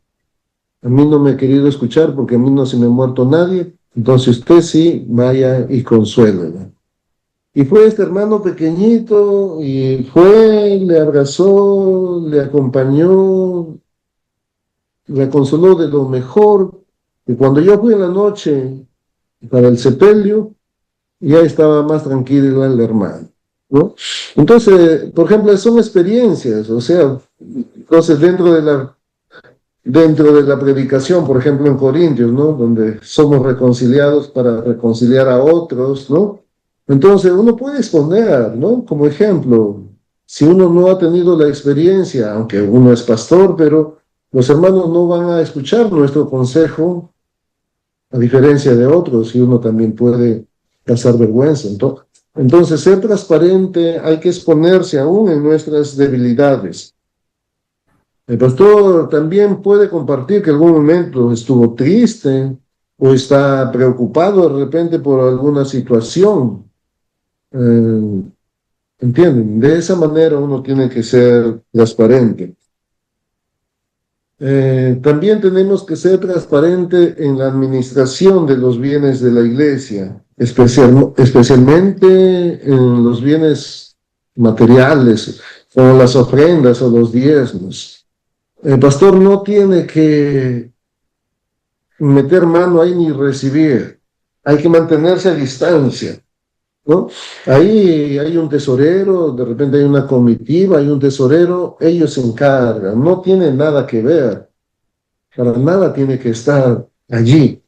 A mí no me he querido escuchar porque a mí no se me ha muerto nadie, entonces usted sí, vaya y consuélela. Y fue este hermano pequeñito y fue, le abrazó, le acompañó, la consoló de lo mejor. Y cuando yo fui en la noche para el sepelio, ya estaba más tranquilo el hermano, ¿no? Entonces, por ejemplo, son experiencias, o sea, entonces dentro de la predicación, por ejemplo, en Corintios, ¿no? Donde somos reconciliados para reconciliar a otros, ¿no? Entonces, uno puede exponer, ¿no? Como ejemplo, si uno no ha tenido la experiencia, aunque uno es pastor, pero los hermanos no van a escuchar nuestro consejo, a diferencia de otros, y uno también puede pasar vergüenza. Entonces, ser transparente, hay que exponerse aún en nuestras debilidades. El pastor también puede compartir que en algún momento estuvo triste o está preocupado de repente por alguna situación. ¿Entienden? De esa manera uno tiene que ser transparente. También tenemos que ser transparente en la administración de los bienes de la iglesia, especialmente en los bienes materiales, como las ofrendas o los diezmos. El pastor no tiene que meter mano ahí ni recibir, hay que mantenerse a distancia, ¿no? Ahí hay un tesorero, de repente hay una comitiva, hay un tesorero, ellos se encargan, no tienen nada que ver, para nada tiene que estar allí.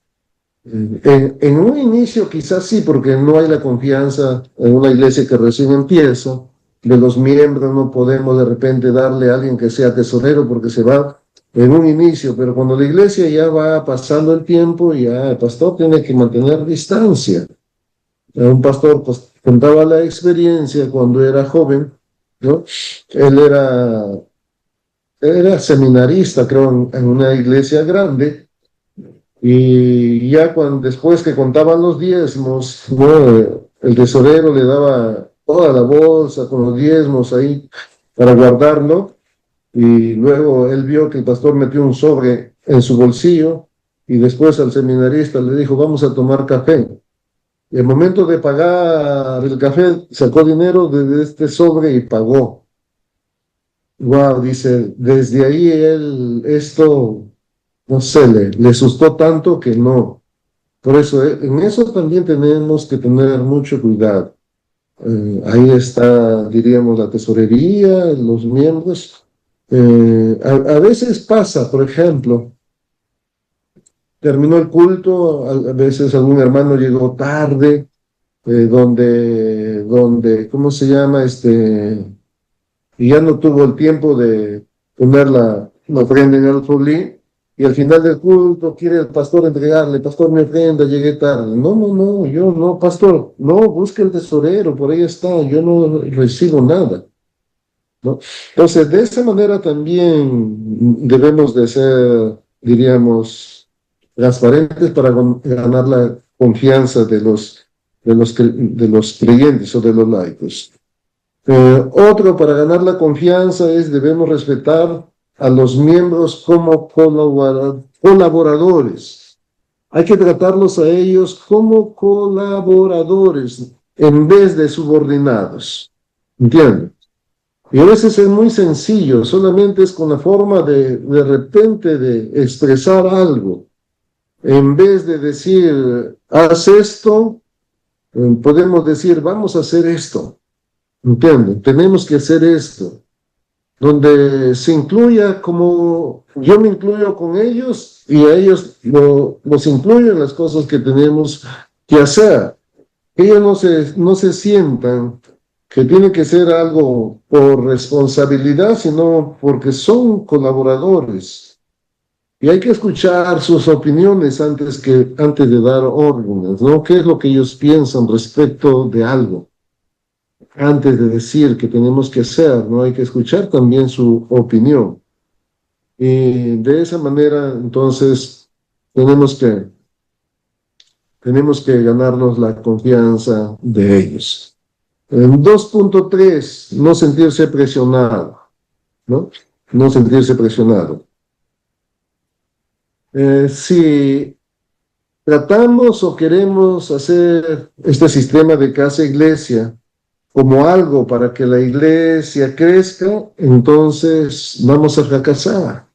En un inicio quizás sí, porque no hay la confianza en una iglesia que recién empieza, de los miembros no podemos de repente darle a alguien que sea tesorero porque se va en un inicio, pero cuando la iglesia ya va pasando el tiempo, ya el pastor tiene que mantener distancia. Un pastor contaba la experiencia cuando era joven, ¿no? Él era seminarista, creo, en una iglesia grande, y ya después que contaban los diezmos, ¿no? El tesorero le daba toda la bolsa con los diezmos ahí para guardarlo, y luego él vio que el pastor metió un sobre en su bolsillo, y después al seminarista le dijo, vamos a tomar café. Y al momento de pagar el café, sacó dinero de este sobre y pagó. Wow, dice, desde ahí esto, no sé, le asustó tanto que no. Por eso, en eso también tenemos que tener mucho cuidado. Ahí está, diríamos, la tesorería, los miembros. A veces pasa, por ejemplo, terminó el culto, a veces algún hermano llegó tarde, ¿cómo se llama? Y ya no tuvo el tiempo de poner la ofrenda en el folí, y al final del culto quiere el pastor entregarle, pastor, mi ofrenda, llegué tarde. No, yo no, pastor, no, busque el tesorero, por ahí está, yo no recibo nada, ¿no? Entonces, de esa manera también debemos de ser, diríamos, transparentes para ganar la confianza de los creyentes o de los laicos. Otro, para ganar la confianza, debemos respetar a los miembros como colaboradores. Hay que tratarlos a ellos como colaboradores en vez de subordinados. ¿Entienden? Y a veces es muy sencillo, solamente es con la forma de repente de expresar algo. En vez de decir, haz esto, podemos decir, vamos a hacer esto. ¿Entienden? Tenemos que hacer esto. donde se incluya como yo me incluyo con ellos y a ellos los incluyo en las cosas que tenemos que hacer. Que ellos no se sientan que tiene que ser algo por responsabilidad, sino porque son colaboradores. Y hay que escuchar sus opiniones antes de dar órdenes, ¿no? ¿Qué es lo que ellos piensan respecto de algo? Antes de decir que tenemos que hacer, ¿no? Hay que escuchar también su opinión. Y de esa manera, entonces, tenemos que ganarnos la confianza de ellos. En 2.3, no sentirse presionado, ¿no? No sentirse presionado. Si tratamos o queremos hacer este sistema de casa-iglesia como algo para que la iglesia crezca, entonces vamos a fracasar.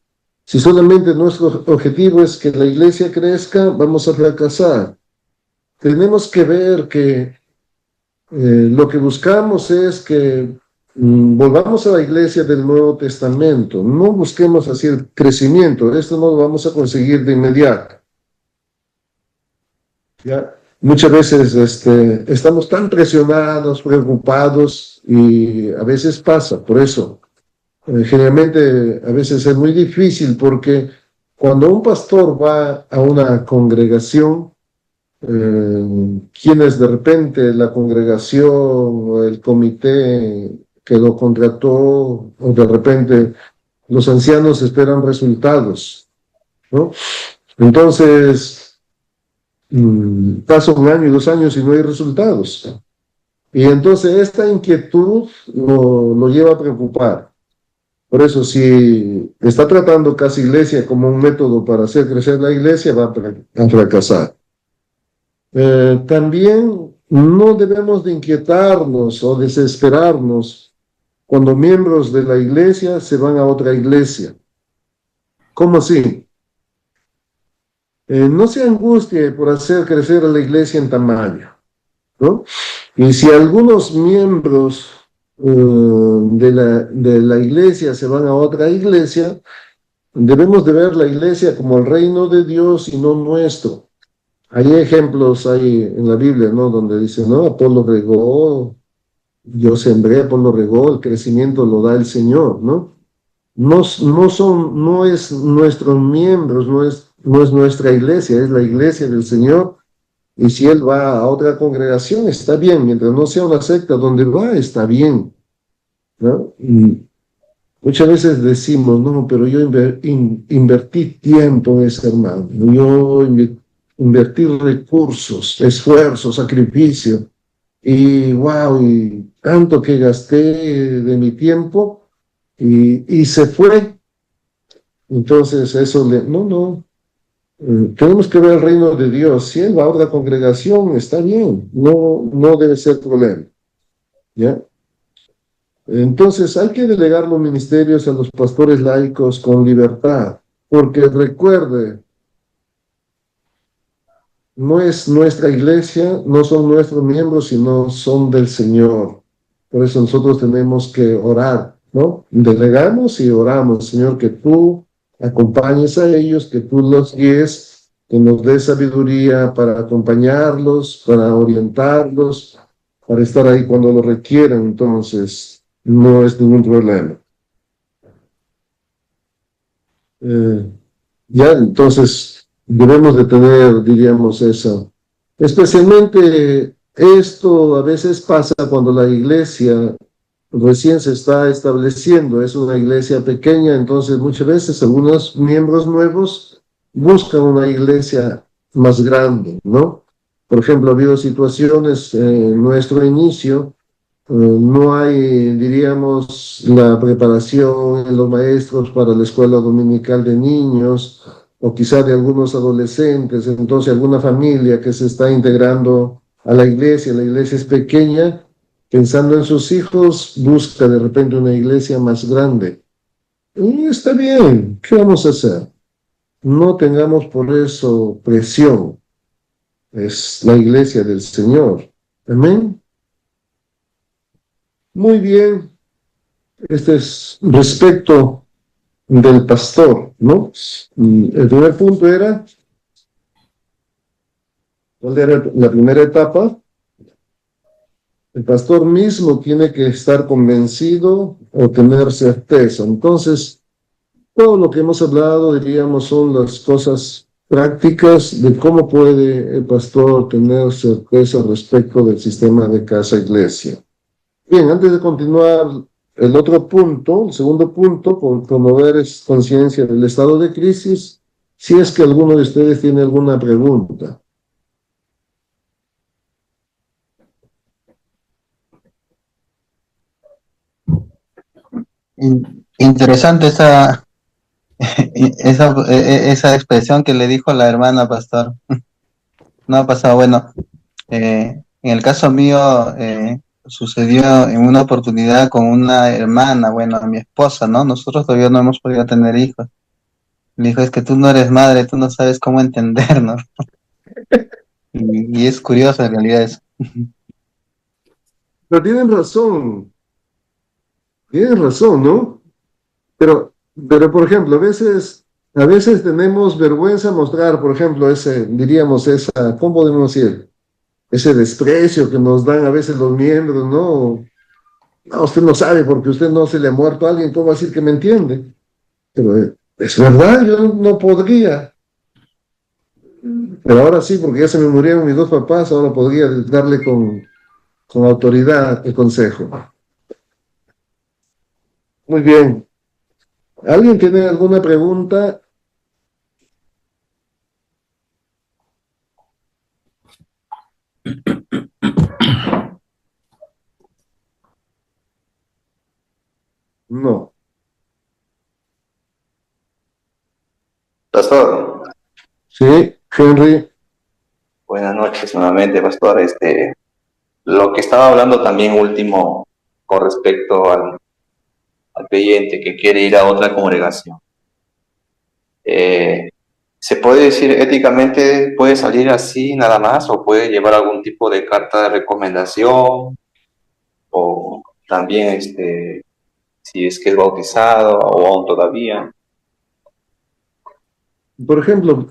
Si solamente nuestro objetivo es que la iglesia crezca, vamos a fracasar. Tenemos que ver que lo que buscamos es que volvamos a la iglesia del Nuevo Testamento. No busquemos así el crecimiento. Esto no lo vamos a conseguir de inmediato. ¿Ya? Muchas veces estamos tan presionados, preocupados, y a veces pasa. Por eso, generalmente a veces es muy difícil, porque cuando un pastor va a una congregación, quienes de repente la congregación o el comité que lo contrató, o de repente los ancianos esperan resultados, ¿no? Entonces, pasa 1 año y 2 años y no hay resultados. Y entonces esta inquietud lo lleva a preocupar. Por eso, si está tratando Casa Iglesia como un método para hacer crecer la iglesia, va a fracasar. También no debemos de inquietarnos o desesperarnos cuando miembros de la iglesia se van a otra iglesia. ¿Cómo así? No se angustie por hacer crecer a la iglesia en tamaño, ¿no? Y si algunos miembros de la iglesia se van a otra iglesia, debemos de ver la iglesia como el reino de Dios y no nuestro. Hay ejemplos ahí en la Biblia, ¿no? Donde dice, no, Apolo regó, yo sembré, Apolo regó, el crecimiento lo da el Señor, ¿no? No es nuestros miembros, no es nuestra iglesia, es la iglesia del Señor. Y si él va a otra congregación, está bien, mientras no sea una secta donde va, está bien, ¿no? Y muchas veces decimos, no, pero yo invertí tiempo en ese hermano, yo invertir recursos, esfuerzo, sacrificio, y wow, y tanto que gasté de mi tiempo, y se fue. Entonces eso no, tenemos que ver el reino de Dios. Si él va a otra congregación, está bien, no debe ser problema, ¿ya? Entonces hay que delegar los ministerios a los pastores laicos con libertad, porque recuerde, no es nuestra iglesia, no son nuestros miembros, sino son del Señor. Por eso nosotros tenemos que orar, ¿no? Delegamos y oramos, Señor, que tú acompañes a ellos, que tú los guíes, que nos des sabiduría para acompañarlos, para orientarlos, para estar ahí cuando lo requieran. Entonces, no es ningún problema. Ya, entonces, debemos de tener, diríamos, eso. Especialmente esto a veces pasa cuando la iglesia recién se está estableciendo, es una iglesia pequeña, entonces muchas veces algunos miembros nuevos buscan una iglesia más grande, ¿no? Por ejemplo, ha habido situaciones en nuestro inicio, no hay, diríamos, la preparación en los maestros para la escuela dominical de niños, o quizá de algunos adolescentes, entonces alguna familia que se está integrando a la iglesia es pequeña, pensando en sus hijos, busca de repente una iglesia más grande. Y está bien, ¿qué vamos a hacer? No tengamos por eso presión. Es la iglesia del Señor. Amén. Muy bien. Este es respecto del pastor, ¿no? Y el primer punto era, ¿cuál era la primera etapa? El pastor mismo tiene que estar convencido o tener certeza. Entonces, todo lo que hemos hablado, diríamos, son las cosas prácticas de cómo puede el pastor tener certeza respecto del sistema de casa-iglesia. Bien, antes de continuar, el otro punto, el segundo punto, promover conciencia del estado de crisis, si es que alguno de ustedes tiene alguna pregunta. Interesante esa expresión que le dijo la hermana, pastor. No ha pasado, bueno, en el caso mío sucedió en una oportunidad con una hermana, bueno, mi esposa, ¿no? Nosotros todavía no hemos podido tener hijos. Me dijo, es que tú no eres madre, tú no sabes cómo entendernos. Y es curioso en realidad eso. Pero tienen razón, ¿no? Pero por ejemplo, a veces tenemos vergüenza mostrar, por ejemplo, diríamos, ¿cómo podemos decir? Ese desprecio que nos dan a veces los miembros, ¿no? No, usted no sabe porque usted no se le ha muerto a alguien, ¿cómo va a decir que me entiende? Pero es verdad, yo no podría. Pero ahora sí, porque ya se me murieron mis dos papás, ahora podría darle con autoridad el consejo. Muy bien. ¿Alguien tiene alguna pregunta? No. Pastor, Sí, Henry. buenas noches nuevamente, pastor. Lo que estaba hablando también último con respecto al creyente que quiere ir a otra congregación. ¿Se puede decir éticamente puede salir así nada más o puede llevar algún tipo de carta de recomendación o también si es que es bautizado o aún todavía? Por ejemplo,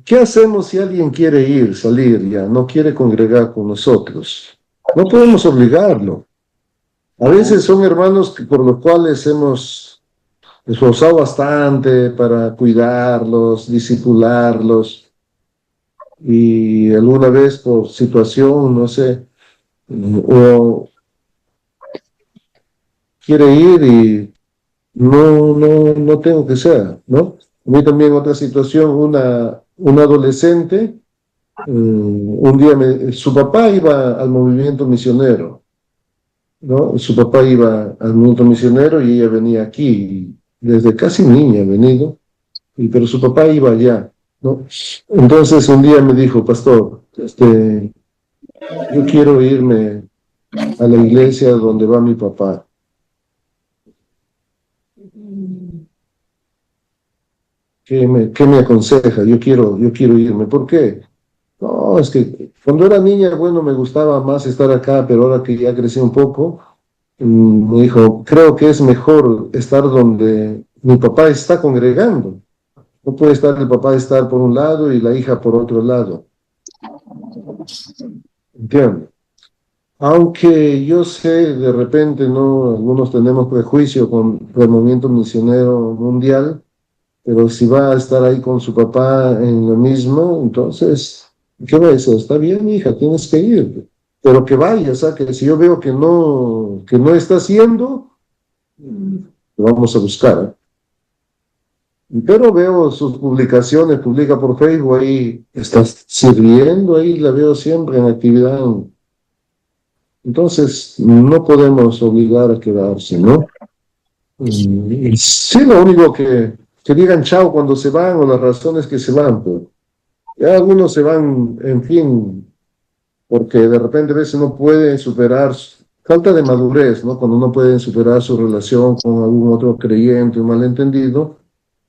¿qué hacemos si alguien quiere salir ya, no quiere congregar con nosotros? No podemos obligarlo. A veces son hermanos por los cuales hemos esforzado bastante para cuidarlos, discipularlos, y alguna vez por situación, no sé, o quiere ir y no tengo que ser, ¿no? A mí también otra situación, una adolescente, un día su papá iba al movimiento misionero, ¿no? Su papá iba al movimiento misionero y ella venía aquí, desde casi niña ha venido, pero su papá iba allá, ¿no? Entonces un día me dijo, pastor, yo quiero irme a la iglesia donde va mi papá. ¿Qué me aconseja? Yo quiero irme. ¿Por qué? No, es que cuando era niña, bueno, me gustaba más estar acá, pero ahora que ya crecí un poco, me dijo, creo que es mejor estar donde mi papá está congregando. No puede el papá estar por un lado y la hija por otro lado. Entiendo. Aunque yo sé, de repente, no, algunos tenemos prejuicio con el movimiento misionero mundial, pero si va a estar ahí con su papá en lo mismo, entonces, ¿qué va a decir? Está bien, hija, tienes que ir, pero que vaya, o sea, que si yo veo que no está haciendo, lo vamos a buscar, ¿eh? Pero veo sus publicaciones, publica por Facebook, ahí está sirviendo, ahí la veo siempre en actividad. Entonces, no podemos obligar a quedarse, ¿no? Y sí, lo único que digan chao cuando se van o las razones que se van, pero ya algunos se van, en fin, porque de repente a veces no pueden superar, falta de madurez, ¿no? Cuando no pueden superar su relación con algún otro creyente, un malentendido,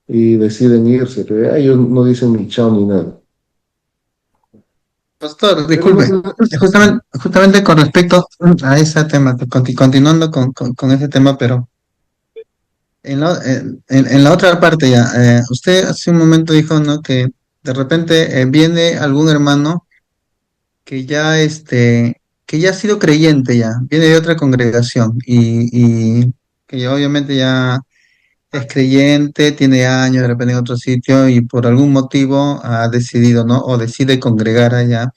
y deciden irse, pero ya ellos no dicen ni chao ni nada. Pastor, disculpe, justamente con respecto a ese tema, continuando con ese tema, pero en la otra parte ya, usted hace un momento dijo, ¿no? Que de repente viene algún hermano que ya que ya ha sido creyente ya, viene de otra congregación y que ya obviamente ya es creyente, tiene años de repente en otro sitio y por algún motivo ha decidido, ¿no? O decide congregar allá.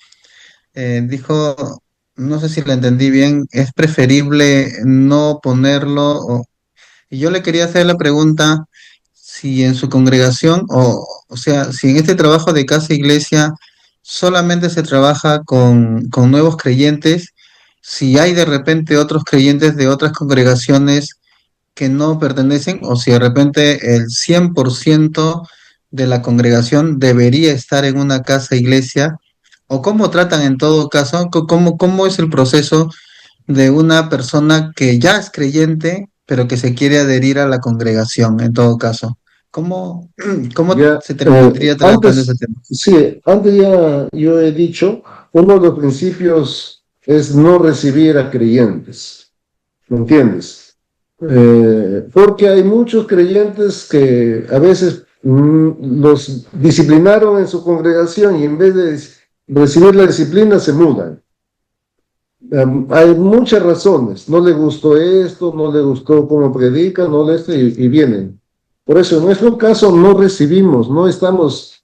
Dijo, no sé si lo entendí bien, es preferible no ponerlo. Y yo le quería hacer la pregunta si en su congregación, o sea, si en este trabajo de casa iglesia solamente se trabaja con nuevos creyentes, si hay de repente otros creyentes de otras congregaciones que no pertenecen, o si de repente el 100% de la congregación debería estar en una casa iglesia, o cómo tratan en todo caso, cómo es el proceso de una persona que ya es creyente, pero que se quiere adherir a la congregación, en todo caso. ¿Cómo, cómo Ya, se terminaría tratando ese antes, tema? sí, antes ya yo he dicho, uno de los principios es no recibir a creyentes, ¿me entiendes? Porque hay muchos creyentes que a veces los disciplinaron en su congregación y en vez de recibir la disciplina se mudan. Hay muchas razones, no le gustó esto, no le gustó cómo predica, no le y vienen. Por eso en nuestro caso no recibimos, no estamos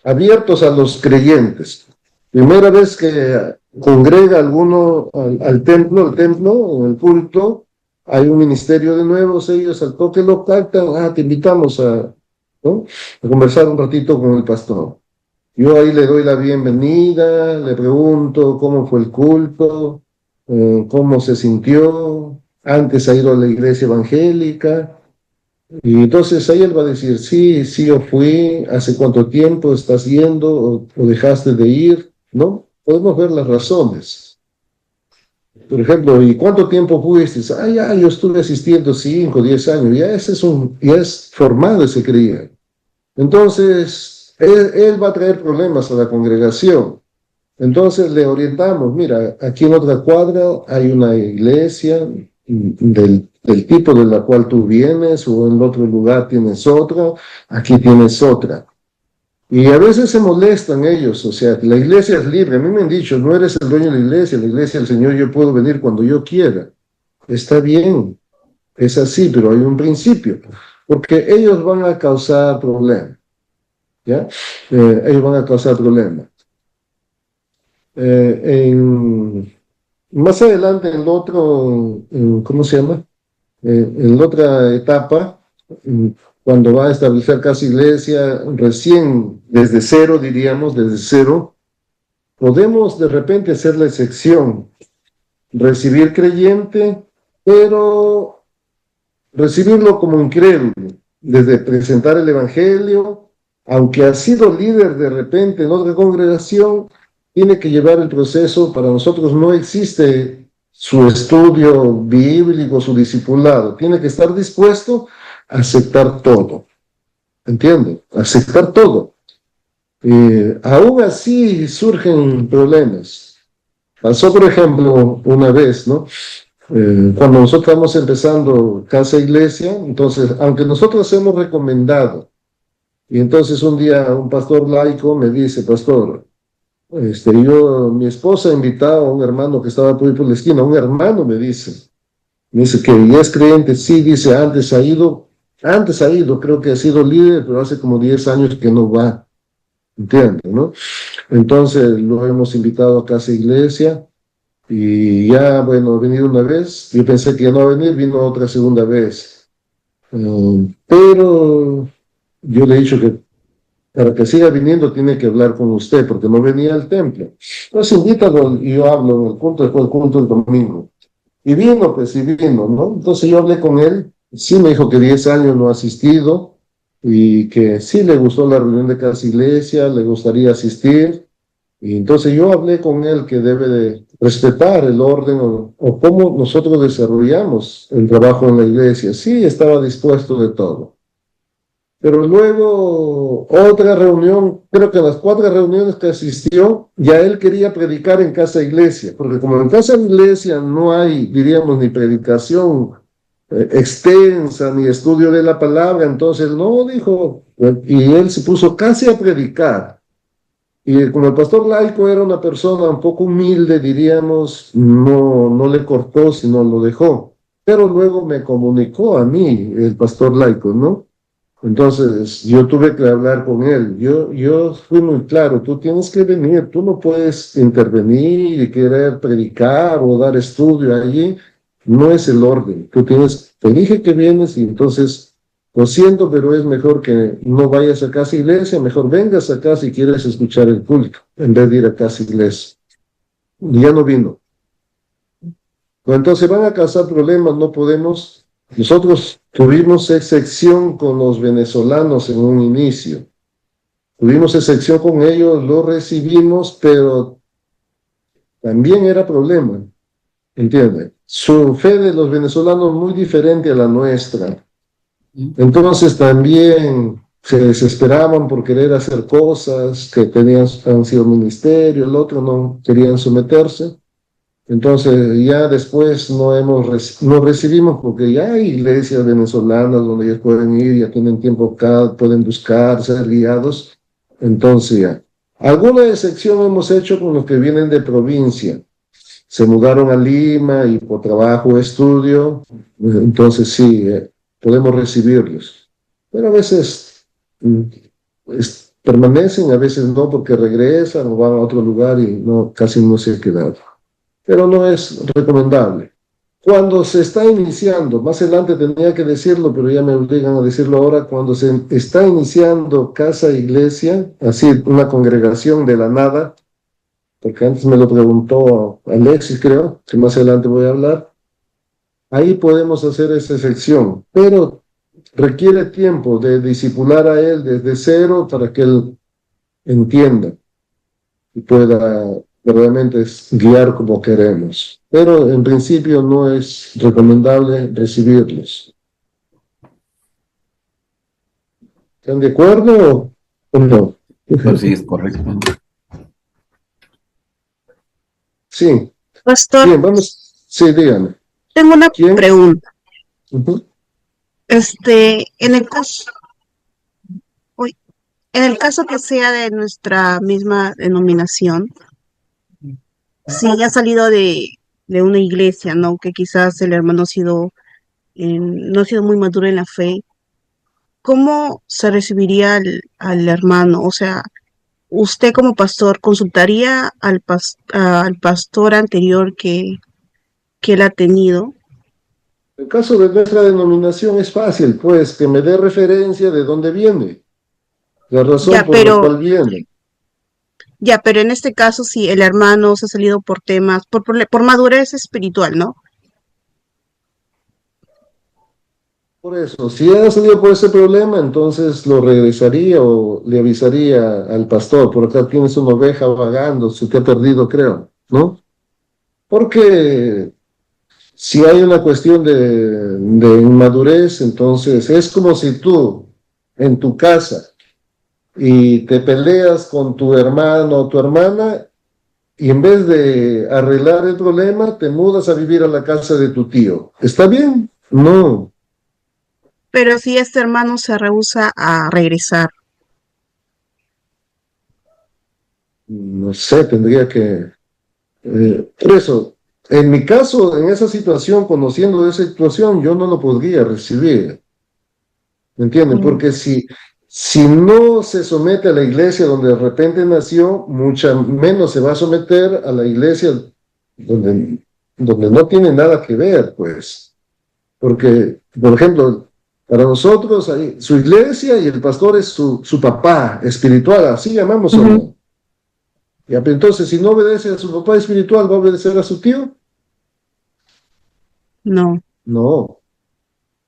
abiertos a los creyentes. Primera vez que congrega alguno al templo, o el culto, hay un ministerio de nuevos, ellos al toque lo captan, te invitamos ¿no? a conversar un ratito con el pastor. Yo ahí le doy la bienvenida, le pregunto cómo fue el culto, cómo se sintió, antes ha ido a la iglesia evangélica, y entonces ahí él va a decir, sí, sí, yo fui, hace cuánto tiempo estás yendo o dejaste de ir, ¿no? Podemos ver las razones. Por ejemplo, ¿y cuánto tiempo fuiste? Ya, yo estuve asistiendo 5, 10 años, ya es formado ese criado. Entonces, él va a traer problemas a la congregación. Entonces le orientamos, mira, aquí en otra cuadra hay una iglesia del tipo de la cual tú vienes, o en otro lugar tienes otra, aquí tienes otra. Y a veces se molestan ellos, o sea, la iglesia es libre. A mí me han dicho, no eres el dueño de la iglesia del Señor, yo puedo venir cuando yo quiera. Está bien, es así, pero hay un principio, porque ellos van a causar problemas, ¿ya? Ellos van a causar problemas. Más adelante en el otro, ¿cómo se llama? En la otra etapa, cuando va a establecer casa iglesia, recién desde cero, diríamos, desde cero, podemos de repente hacer la excepción, recibir creyente, pero recibirlo como incrédulo, desde presentar el evangelio, aunque ha sido líder de repente en otra congregación, tiene que llevar el proceso. Para nosotros no existe su estudio bíblico, su discipulado. Tiene que estar dispuesto a aceptar todo. ¿Entienden? Aceptar todo. Aún así surgen problemas. Pasó, por ejemplo, una vez, ¿no? Cuando nosotros estamos empezando casa iglesia, entonces, aunque nosotros hemos recomendado, y entonces un día un pastor laico me dice, pastor, mi esposa ha invitado a un hermano que estaba por ahí por la esquina, un hermano me dice que ya es creyente, sí, dice, antes ha ido, creo que ha sido líder, pero hace como 10 años que no va, ¿entiendes, no? Entonces lo hemos invitado a casa iglesia, y ya, bueno, ha venido una vez, yo pensé que ya no va a venir, vino otra segunda vez, pero yo le he dicho que para que siga viniendo tiene que hablar con usted, porque no venía al templo. Entonces invítalo y yo hablo en el culto, después del culto el domingo. Y vino, pues, ¿no? Entonces yo hablé con él, sí me dijo que 10 años no ha asistido, y que sí le gustó la reunión de casa iglesia, le gustaría asistir, y entonces yo hablé con él que debe de respetar el orden o cómo nosotros desarrollamos el trabajo en la iglesia. Sí, estaba dispuesto de todo. Pero luego, otra reunión, creo que en las 4 reuniones que asistió, ya él quería predicar en casa iglesia, porque como en casa iglesia no hay, diríamos, ni predicación extensa ni estudio de la palabra, entonces no dijo, y él se puso casi a predicar. Y como el pastor laico era una persona un poco humilde, diríamos, no le cortó, sino lo dejó. Pero luego me comunicó a mí, el pastor laico, ¿no? Entonces yo tuve que hablar con él. Yo fui muy claro, tú tienes que venir, tú no puedes intervenir y querer predicar o dar estudio allí. No es el orden. Te dije que vienes y entonces, lo siento, pero es mejor que no vayas a casa iglesia, mejor vengas acá si quieres escuchar el culto, en vez de ir a casa iglesia. Y ya no vino. Entonces van a causar problemas, no podemos. Nosotros tuvimos excepción con los venezolanos en un inicio. Tuvimos excepción con ellos, lo recibimos, pero también era problema, ¿entiendes? Su fe de los venezolanos muy diferente a la nuestra. Entonces también se desesperaban por querer hacer cosas que han sido ministerio, el otro no querían someterse. Entonces ya después no recibimos porque ya hay iglesias venezolanas donde ellos pueden ir, ya tienen tiempo acá, pueden buscar, ser guiados. Entonces ya. Alguna excepción hemos hecho con los que vienen de provincia. Se mudaron a Lima y por trabajo o estudio, entonces sí, podemos recibirlos. Pero a veces permanecen, a veces no porque regresan o van a otro lugar y no, casi no se han quedado. Pero no es recomendable. Cuando se está iniciando, más adelante tenía que decirlo, pero ya me obligan a decirlo ahora, cuando se está iniciando casa iglesia, así una congregación de la nada, porque antes me lo preguntó Alexis, creo, que más adelante voy a hablar, ahí podemos hacer esa sección, pero requiere tiempo de discipular a él desde cero para que él entienda y pueda realmente guiar como queremos. Pero en principio no es recomendable recibirlos. ¿Están de acuerdo o no? Pues sí, es correcto. Sí. Pastor, Bien, vamos. Sí, dígame. tengo una ¿Quién? pregunta. Uh-huh. En el caso, uy, en el caso que sea de nuestra misma denominación, si haya salido de una iglesia, ¿no? Que quizás el hermano no ha sido muy maduro en la fe, ¿cómo se recibiría al hermano? O sea, usted como pastor consultaría al pastor anterior que él ha tenido. El caso de nuestra denominación es fácil, pues, que me dé referencia de dónde viene, la razón Ya, por la pero, cual viene. pero en este caso, si el hermano se ha salido por temas, por madurez espiritual, ¿no? Por eso, si ha salido por ese problema, entonces lo regresaría o le avisaría al pastor, por acá tienes una oveja vagando, se te ha perdido, creo, ¿no? Porque si hay una cuestión de inmadurez, entonces es como si tú en tu casa y te peleas con tu hermano o tu hermana y en vez de arreglar el problema, te mudas a vivir a la casa de tu tío. ¿Está bien? No. Pero si este hermano se rehúsa a regresar, No sé, tendría que... por eso, en mi caso, en esa situación, conociendo esa situación, yo no lo podría recibir. ¿Me entienden? Porque si no se somete a la iglesia donde de repente nació, mucha menos se va a someter a la iglesia donde no tiene nada que ver, pues. Porque, por ejemplo, para nosotros, su iglesia y el pastor es su papá espiritual, así llamamos o no. Ya, pero entonces, si no obedece a su papá espiritual, ¿va a obedecer a su tío? no. No.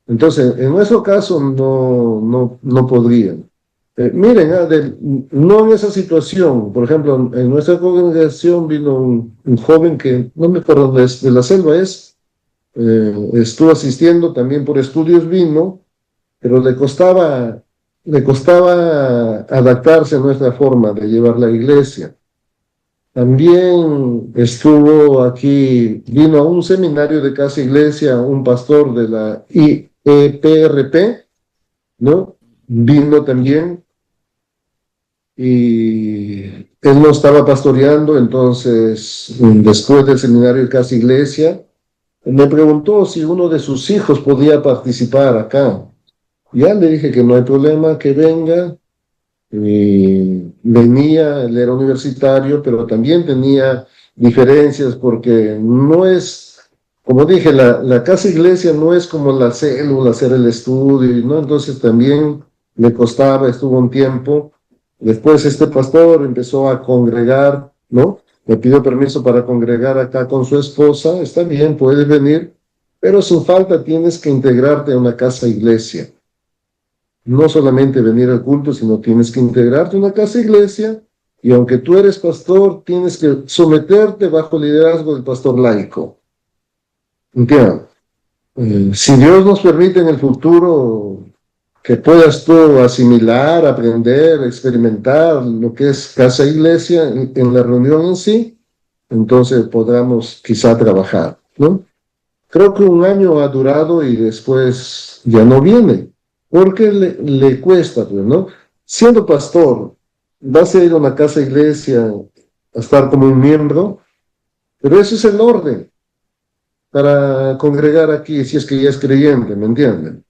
Entonces, en nuestro caso, no podrían. Miren, no en esa situación. Por ejemplo, en nuestra congregación vino un joven que, no me acuerdo de la selva estuvo asistiendo también por estudios, vino, pero le costaba adaptarse a nuestra forma de llevar la iglesia. También estuvo aquí, vino a un seminario de Casa Iglesia, un pastor de la IEPRP, ¿no? Vino también y él no estaba pastoreando, entonces después del seminario de Casa Iglesia, me preguntó si uno de sus hijos podía participar acá. Ya le dije que no hay problema, que venga. Y venía, él era universitario, pero también tenía diferencias porque no es, como dije, la casa iglesia no es como la célula, hacer el estudio, ¿no? Entonces también le costaba, estuvo un tiempo. Después este pastor empezó a congregar, ¿no? Me pidió permiso para congregar acá con su esposa, está bien, puedes venir, pero sin falta tienes que integrarte a una casa iglesia. No solamente venir al culto, sino tienes que integrarte a una casa iglesia y aunque tú eres pastor, tienes que someterte bajo el liderazgo del pastor laico. ¿Entiendes? Si Dios nos permite en el futuro que puedas tú asimilar, aprender, experimentar lo que es casa iglesia en la reunión en sí, entonces podamos quizá trabajar, ¿no? Creo que un año ha durado y después ya no viene. Porque le cuesta, pues, ¿no? Siendo pastor, vas a ir a una casa iglesia a estar como un miembro, pero ese es el orden para congregar aquí, si es que ya es creyente, ¿me entienden?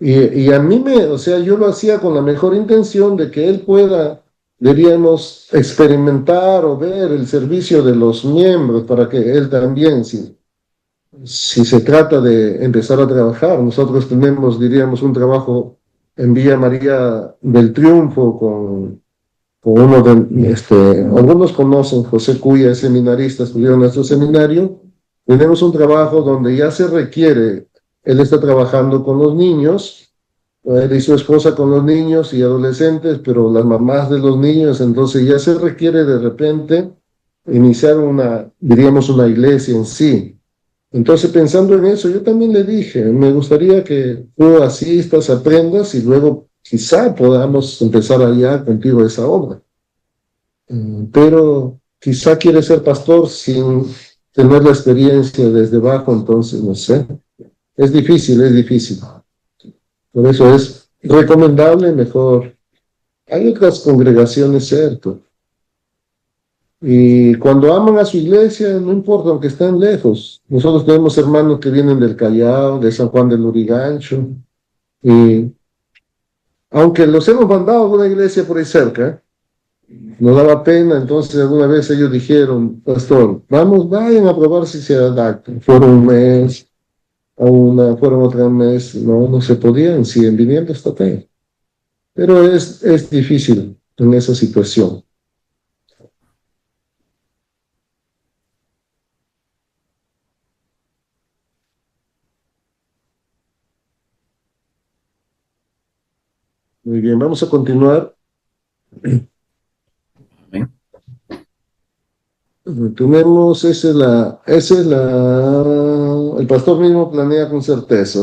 Y a mí o sea, yo lo hacía con la mejor intención de que él pueda, diríamos, experimentar o ver el servicio de los miembros para que él también, si se trata de empezar a trabajar, nosotros tenemos, diríamos, un trabajo en Villa María del Triunfo con uno de, algunos conocen, José Cuya, es seminarista, estudió en nuestro seminario. Tenemos un trabajo donde ya se requiere, él está trabajando con los niños, él y su esposa con los niños y adolescentes, pero las mamás de los niños, entonces ya se requiere de repente iniciar diríamos, una iglesia en sí. Entonces, pensando en eso, yo también le dije, me gustaría que tú asistas, aprendas y luego quizá podamos empezar allá contigo esa obra. Pero quizá quiere ser pastor sin tener la experiencia desde abajo, entonces no sé. Es difícil, es difícil. Por eso es recomendable, mejor. Hay otras congregaciones, cierto. Y cuando aman a su iglesia, no importa, aunque estén lejos. Nosotros tenemos hermanos que vienen del Callao, de San Juan del Lurigancho, y aunque los hemos mandado a una iglesia por ahí cerca, nos daba pena, entonces alguna vez ellos dijeron, pastor, vayan a probar si se adaptan. Fueron un mes, fueron otro mes, no se podían, siguen viniendo hasta acá. Pero es difícil en esa situación. Muy bien, vamos a continuar. Tenemos, el pastor mismo planea con certeza.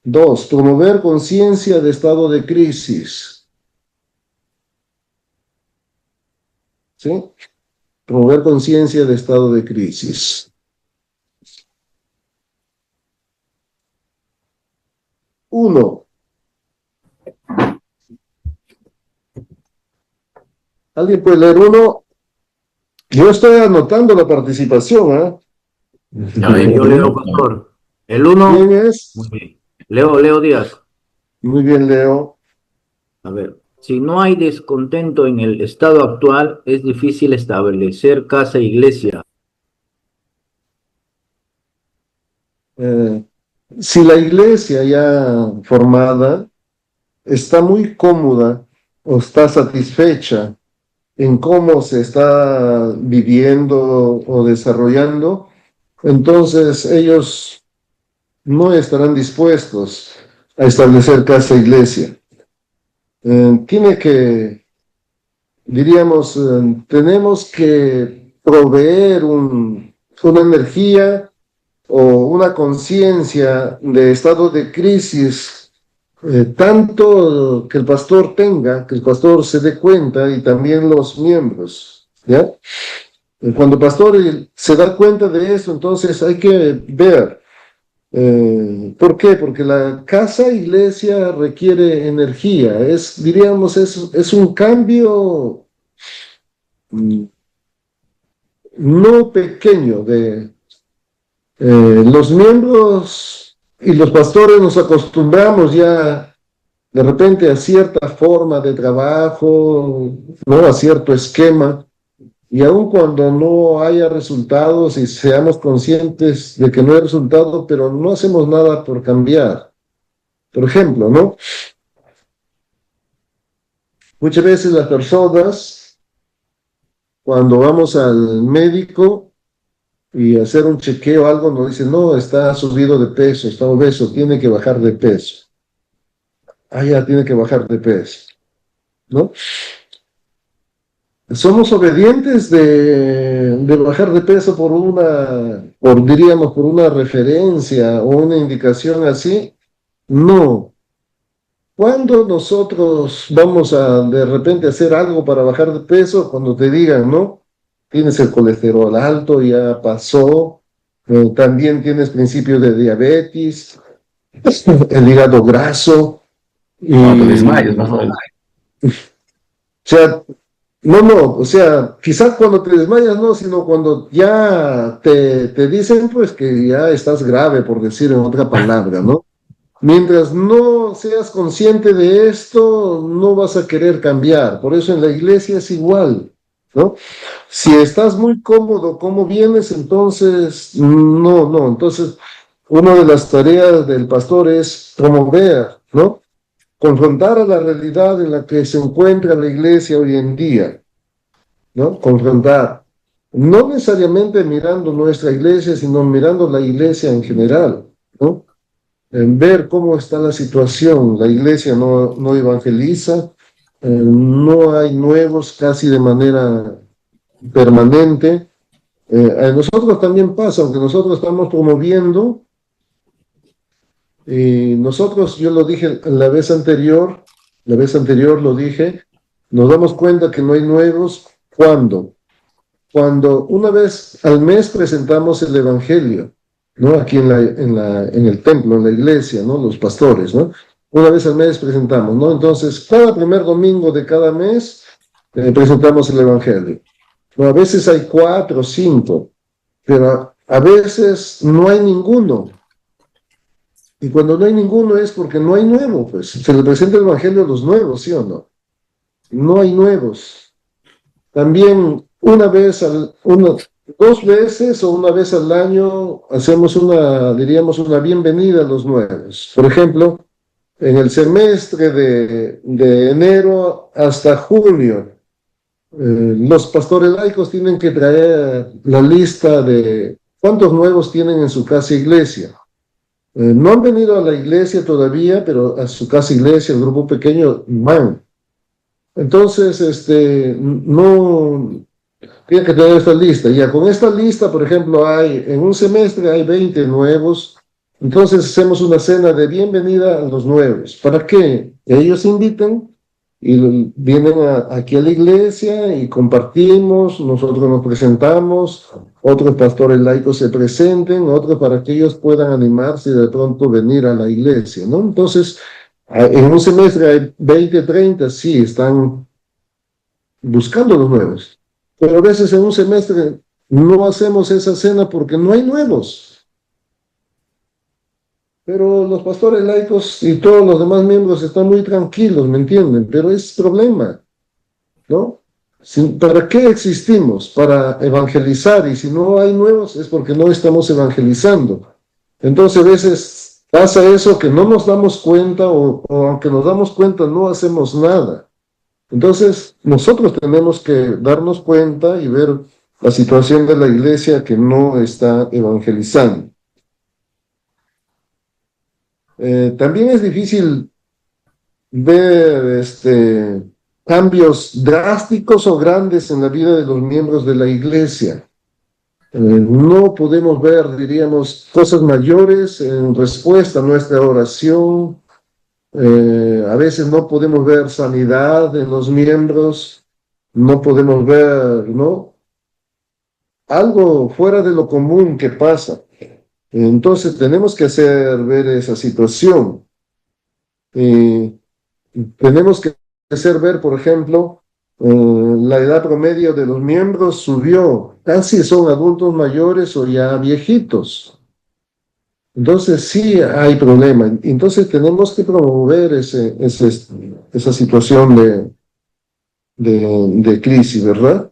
2, promover conciencia de estado de crisis. ¿Sí? Promover conciencia de estado de crisis. 1. ¿Alguien puede leer 1? Yo estoy anotando la participación, ¿eh? A ver, yo leo, pastor. El 1. ¿Quién es? Muy bien. Leo Díaz. Muy bien, Leo. A ver, si no hay descontento en el estado actual, es difícil establecer casa e iglesia. Si la iglesia ya formada está muy cómoda o está satisfecha en cómo se está viviendo o desarrollando, entonces ellos no estarán dispuestos a establecer casa e iglesia. Tenemos que proveer una energía o una conciencia de estado de crisis, tanto que el pastor se dé cuenta y también los miembros. ¿ya? Cuando el pastor se da cuenta de eso, entonces hay que ver. ¿Por qué? Porque la casa iglesia requiere energía, diríamos, es un cambio no pequeño los miembros y los pastores nos acostumbramos ya de repente a cierta forma de trabajo, ¿no? A cierto esquema. Y aun cuando no haya resultados y seamos conscientes de que no hay resultado, pero no hacemos nada por cambiar. Por ejemplo, ¿no? Muchas veces las personas, cuando vamos al médico y hacer un chequeo o algo, nos dicen, no, está subido de peso, está obeso, tiene que bajar de peso. Ah, ya tiene que bajar de peso, ¿no? Somos obedientes de bajar de peso diríamos, por una referencia o una indicación así. No. Cuando nosotros vamos a de repente hacer algo para bajar de peso, cuando te digan, ¿no? Tienes el colesterol alto, ya pasó, también tienes principios de diabetes, el hígado graso. No, te desmayas, más o menos. O sea, o sea, quizás cuando te desmayas no, sino cuando ya te dicen pues que ya estás grave, por decir en otra palabra, ¿no? Mientras no seas consciente de esto, no vas a querer cambiar. Por eso en la iglesia es igual, ¿no? Si estás muy cómodo como vienes, entonces no. Entonces, una de las tareas del pastor es promover, ¿no? Confrontar a la realidad en la que se encuentra la iglesia hoy en día, ¿no? Confrontar. No necesariamente mirando nuestra iglesia, sino mirando la iglesia en general, ¿no? En ver cómo está la situación. La iglesia no evangeliza, no hay nuevos casi de manera permanente. A nosotros también pasa, aunque nosotros estamos promoviendo, y nosotros, yo lo dije la vez anterior lo dije, nos damos cuenta que no hay nuevos. ¿Cuándo? Cuando una vez al mes presentamos el Evangelio, ¿no? Aquí en el templo, en la iglesia, ¿no? Los pastores, ¿no? Una vez al mes presentamos, ¿no? Entonces, cada primer domingo de cada mes presentamos el Evangelio. ¿No? A veces hay 4 o 5, pero a veces no hay ninguno. Y cuando no hay ninguno es porque no hay nuevo, pues. Se le presenta el Evangelio a los nuevos, ¿sí o no? No hay nuevos. También 2 veces o una vez al año hacemos diríamos, una bienvenida a los nuevos. Por ejemplo, en el semestre de enero hasta junio, los pastores laicos tienen que traer la lista de cuántos nuevos tienen en su casa iglesia. No han venido a la iglesia todavía, pero a su casa iglesia, el grupo pequeño, van. Entonces, no tiene que tener esta lista. Ya con esta lista, por ejemplo, en un semestre hay 20 nuevos. Entonces hacemos una cena de bienvenida a los nuevos. ¿Para qué? Ellos invitan y vienen aquí a la iglesia y compartimos, nosotros nos presentamos, otros pastores laicos se presenten, otros para que ellos puedan animarse y de pronto venir a la iglesia, ¿no? Entonces, en un semestre hay 20, 30, sí, están buscando los nuevos. Pero a veces en un semestre no hacemos esa cena porque no hay nuevos. Pero los pastores laicos y todos los demás miembros están muy tranquilos, ¿me entienden? Pero es problema, ¿no? ¿Para qué existimos? Para evangelizar, y si no hay nuevos es porque no estamos evangelizando. Entonces a veces pasa eso que no nos damos cuenta o aunque nos damos cuenta no hacemos nada. Entonces nosotros tenemos que darnos cuenta y ver la situación de la iglesia que no está evangelizando. También es difícil ver cambios drásticos o grandes en la vida de los miembros de la iglesia. No podemos ver, diríamos, cosas mayores en respuesta a nuestra oración. A veces no podemos ver sanidad en los miembros. no podemos ver, ¿no? Algo fuera de lo común que pasa. Entonces tenemos que hacer ver esa situación. Tenemos que hacer ver, por ejemplo, la edad promedio de los miembros subió, casi son adultos mayores o ya viejitos. Entonces sí hay problema. Entonces tenemos que promover esa situación de crisis, ¿verdad?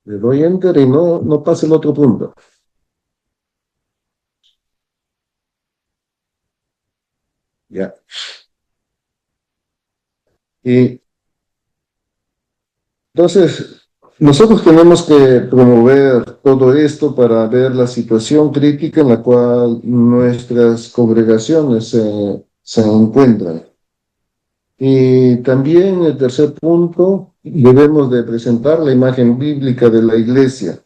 Le doy enter y no pasa el otro punto. Ya. Y entonces, nosotros tenemos que promover todo esto para ver la situación crítica en la cual nuestras congregaciones se encuentran. Y también el tercer punto, debemos de presentar la imagen bíblica de la iglesia.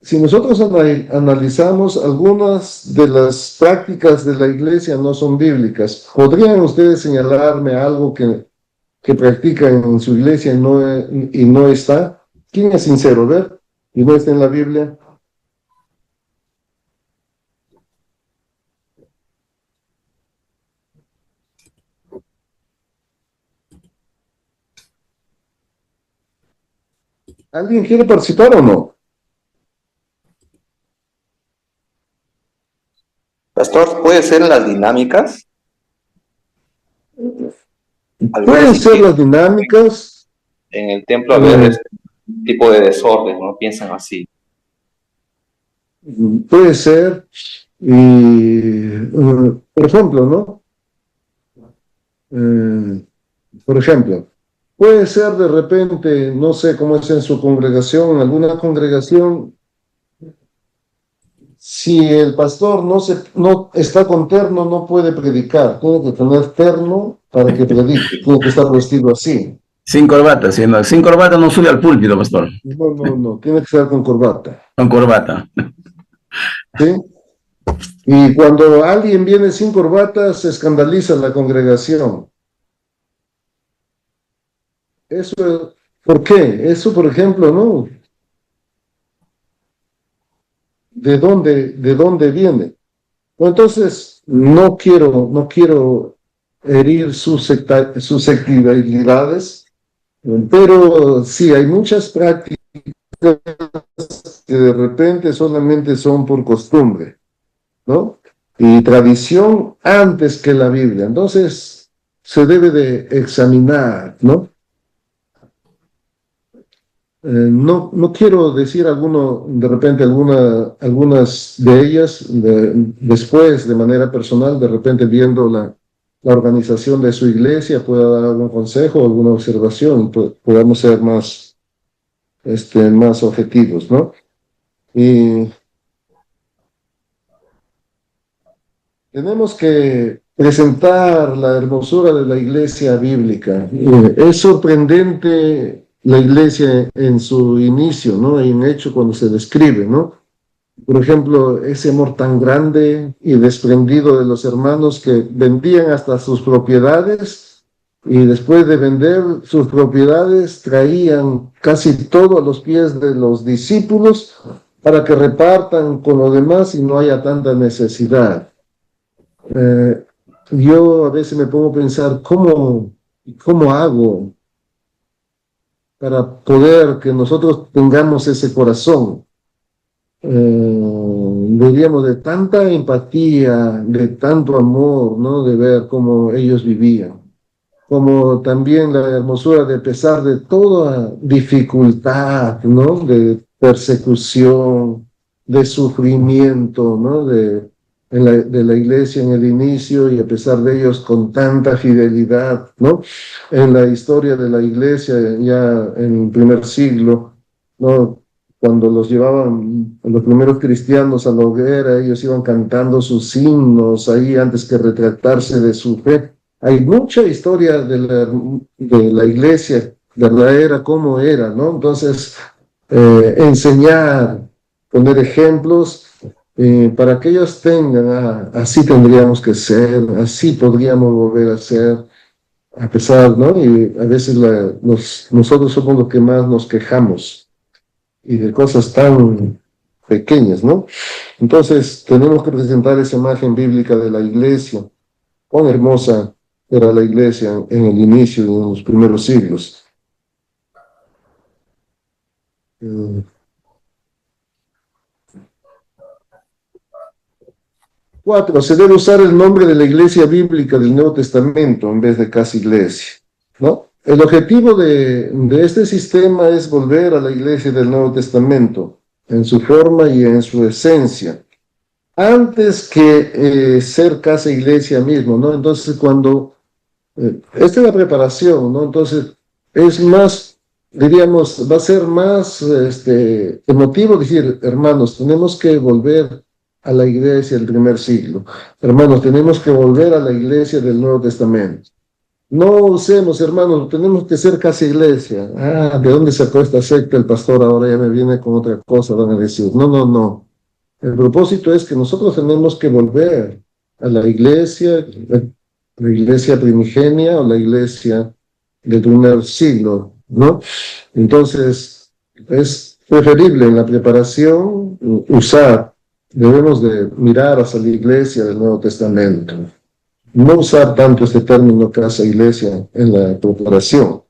Si nosotros analizamos, algunas de las prácticas de la iglesia no son bíblicas. ¿Podrían ustedes señalarme algo que practican en su iglesia y no está? ¿Quién es sincero, ver? Y no está en la Biblia. ¿Alguien quiere participar o no? Pastor, ¿puede ser las dinámicas? Pueden ser las dinámicas. En el templo haber este tipo de desorden, ¿no? Piensan así. Puede ser. Y, por ejemplo, ¿no? Por ejemplo, puede ser de repente, no sé cómo es en su congregación, en alguna congregación, si el pastor no está con terno, no puede predicar, tiene que tener terno para que predique, tiene que estar vestido así. Sin corbata, sin corbata no sube al púlpito, pastor. No, tiene que estar con corbata. Con corbata. ¿Sí? Y cuando alguien viene sin corbata, se escandaliza la congregación. Eso, ¿por qué? Eso, por ejemplo, ¿no? ¿De dónde viene? Entonces, no quiero herir susceptibilidades, pero sí, hay muchas prácticas que de repente solamente son por costumbre, ¿no? Y tradición antes que la Biblia. Entonces, se debe de examinar, ¿no? No quiero decir de repente algunas de ellas después, de manera personal, de repente viendo la organización de su iglesia, pueda dar algún consejo, alguna observación, podamos ser más objetivos, ¿no? Y tenemos que presentar la hermosura de la iglesia bíblica. Es sorprendente la iglesia en su inicio, ¿no? En hecho cuando se describe, ¿no? Por ejemplo, ese amor tan grande y desprendido de los hermanos que vendían hasta sus propiedades y después de vender sus propiedades traían casi todo a los pies de los discípulos para que repartan con los demás y no haya tanta necesidad. Yo a veces me pongo a pensar cómo hago para poder que nosotros tengamos ese corazón. Diríamos de tanta empatía, de tanto amor, ¿no? De ver cómo ellos vivían, como también la hermosura de pesar de toda dificultad, ¿no? De persecución, de sufrimiento, ¿no? De la iglesia en el inicio y a pesar de ellos con tanta fidelidad, ¿no? En la historia de la iglesia ya en el primer siglo, ¿no? cuando los llevaban los primeros cristianos a la hoguera, ellos iban cantando sus himnos ahí antes que retractarse de su fe. Hay mucha historia de la iglesia verdadera, cómo era, ¿no? Entonces, enseñar, poner ejemplos, para que ellos tengan, así tendríamos que ser, así podríamos volver a ser, a pesar, ¿no? Y a veces nosotros somos los que más nos quejamos y de cosas tan pequeñas, ¿no? Entonces, tenemos que presentar esa imagen bíblica de la iglesia. Cuán hermosa era la iglesia en el inicio, en los primeros siglos. 4. Se debe usar el nombre de la iglesia bíblica del Nuevo Testamento en vez de casa iglesia, ¿no? El objetivo de este sistema es volver a la iglesia del Nuevo Testamento en su forma y en su esencia, antes que ser casa iglesia mismo, ¿no? Entonces, cuando esta es la preparación, ¿no? Entonces, es más, diríamos, va a ser más emotivo decir, hermanos, tenemos que volver a la iglesia del primer siglo. Hermanos, tenemos que volver a la iglesia del Nuevo Testamento. No usemos, hermanos, tenemos que ser casa iglesia. ¿De dónde sacó esta secta el pastor? Ahora ya me viene con otra cosa, van a decir. No, no, no. El propósito es que nosotros tenemos que volver a la iglesia primigenia o la iglesia del primer siglo, ¿no? Entonces, es preferible en la preparación debemos de mirar hacia la iglesia del Nuevo Testamento. No usar tanto este término casa iglesia en la preparación.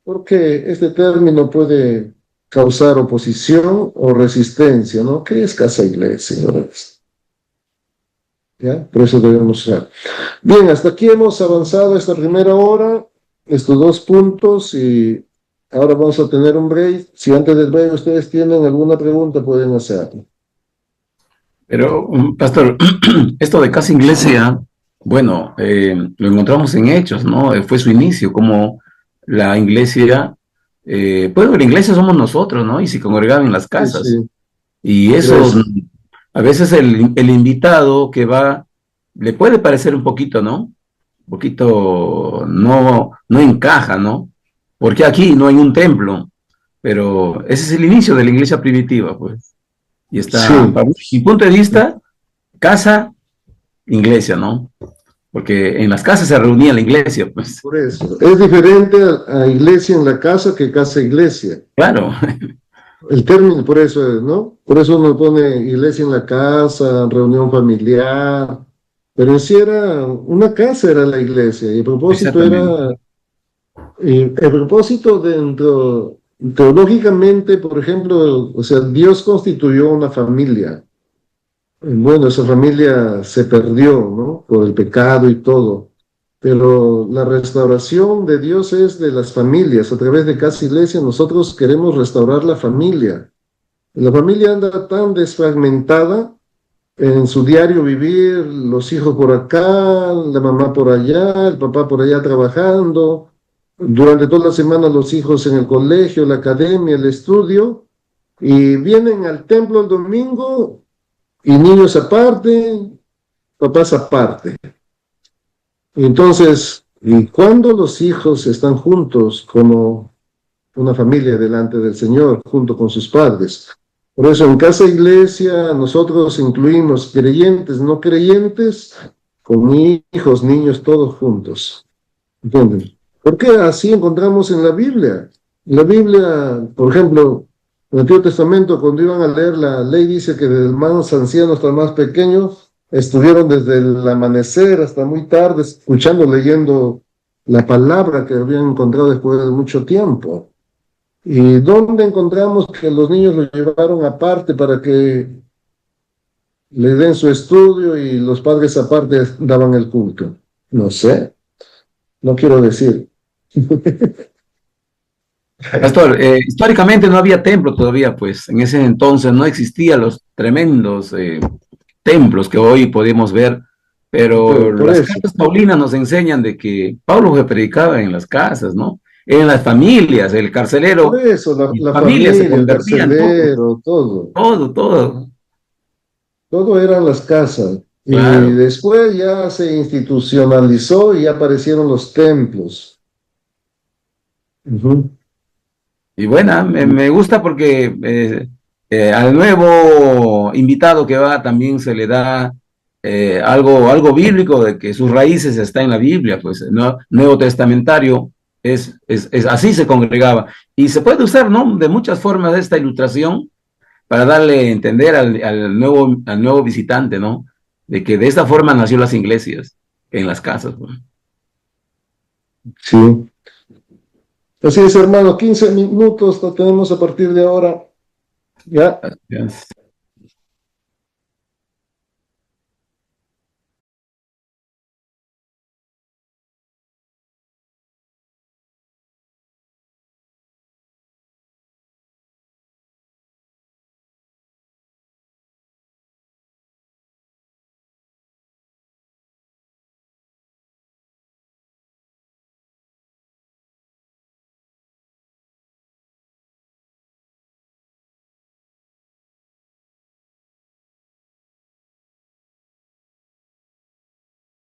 Porque este término puede causar oposición o resistencia, ¿no? ¿Qué es casa iglesia? ¿Ya? Por eso debemos usar. Bien, hasta aquí hemos avanzado esta primera hora, estos 2 puntos, y ahora vamos a tener un break. Si antes del break ustedes tienen alguna pregunta, pueden hacerlo. Pero, pastor, esto de casa iglesia, bueno, lo encontramos en Hechos, ¿no? Fue su inicio, como la iglesia, bueno, la iglesia somos nosotros, ¿no? Y se congregaban en las casas. Sí, sí. Y eso, a veces el invitado que va, le puede parecer un poquito, ¿no? Un poquito, no encaja, ¿no? Porque aquí no hay un templo, pero ese es el inicio de la iglesia primitiva, pues. Y está, Sí. para mi punto de vista, casa, iglesia, ¿no? Porque en las casas se reunía la iglesia, pues. Por eso. Es diferente a iglesia en la casa que casa iglesia. Claro. El término, por eso, ¿no? Por eso uno pone iglesia en la casa, reunión familiar, pero en sí era una casa, era la iglesia, y el propósito teológicamente, por ejemplo, o sea, Dios constituyó una familia. Bueno, esa familia se perdió, ¿no? Por el pecado y todo. Pero la restauración de Dios es de las familias. A través de Casa Iglesia nosotros queremos restaurar la familia. La familia anda tan desfragmentada en su diario vivir, los hijos por acá, la mamá por allá, el papá por allá trabajando, durante toda la semana los hijos en el colegio, la academia, el estudio, y vienen al templo el domingo y niños aparte, papás aparte. Entonces, ¿y cuando los hijos están juntos como una familia delante del Señor, junto con sus padres? Por eso en Casa Iglesia nosotros incluimos creyentes, no creyentes, con hijos, niños, todos juntos. ¿Entienden? Porque así encontramos en la Biblia. En la Biblia, por ejemplo, en el Antiguo Testamento, cuando iban a leer la ley, dice que del más anciano hasta el más pequeño, estuvieron desde el amanecer hasta muy tarde, escuchando, leyendo la palabra que habían encontrado después de mucho tiempo. ¿Y dónde encontramos que los niños lo llevaron aparte para que le den su estudio y los padres aparte daban el culto? No sé, no quiero decir. Pastor, históricamente no había templo todavía, pues en ese entonces no existían los tremendos templos que hoy podemos ver, pero las cartas paulinas nos enseñan de que Pablo se predicaba en las casas, ¿no? eran las familias, el carcelero, Por eso, y la familias se familia, el convertían carcelero, todo. todo, Todo eran las casas. Y claro. después ya se institucionalizó y ya aparecieron los templos. Ujú. Y bueno, me gusta porque al nuevo invitado que va también se le da algo bíblico, de que sus raíces están en la Biblia, pues, ¿no? Nuevo Testamentario, así se congregaba. Y se puede usar, ¿no? De muchas formas esta ilustración para darle a entender al nuevo visitante, ¿no? De que de esta forma nació las iglesias, en las casas, ¿no? Sí. Así es, hermano, 15 minutos lo tenemos a partir de ahora. Ya. Gracias.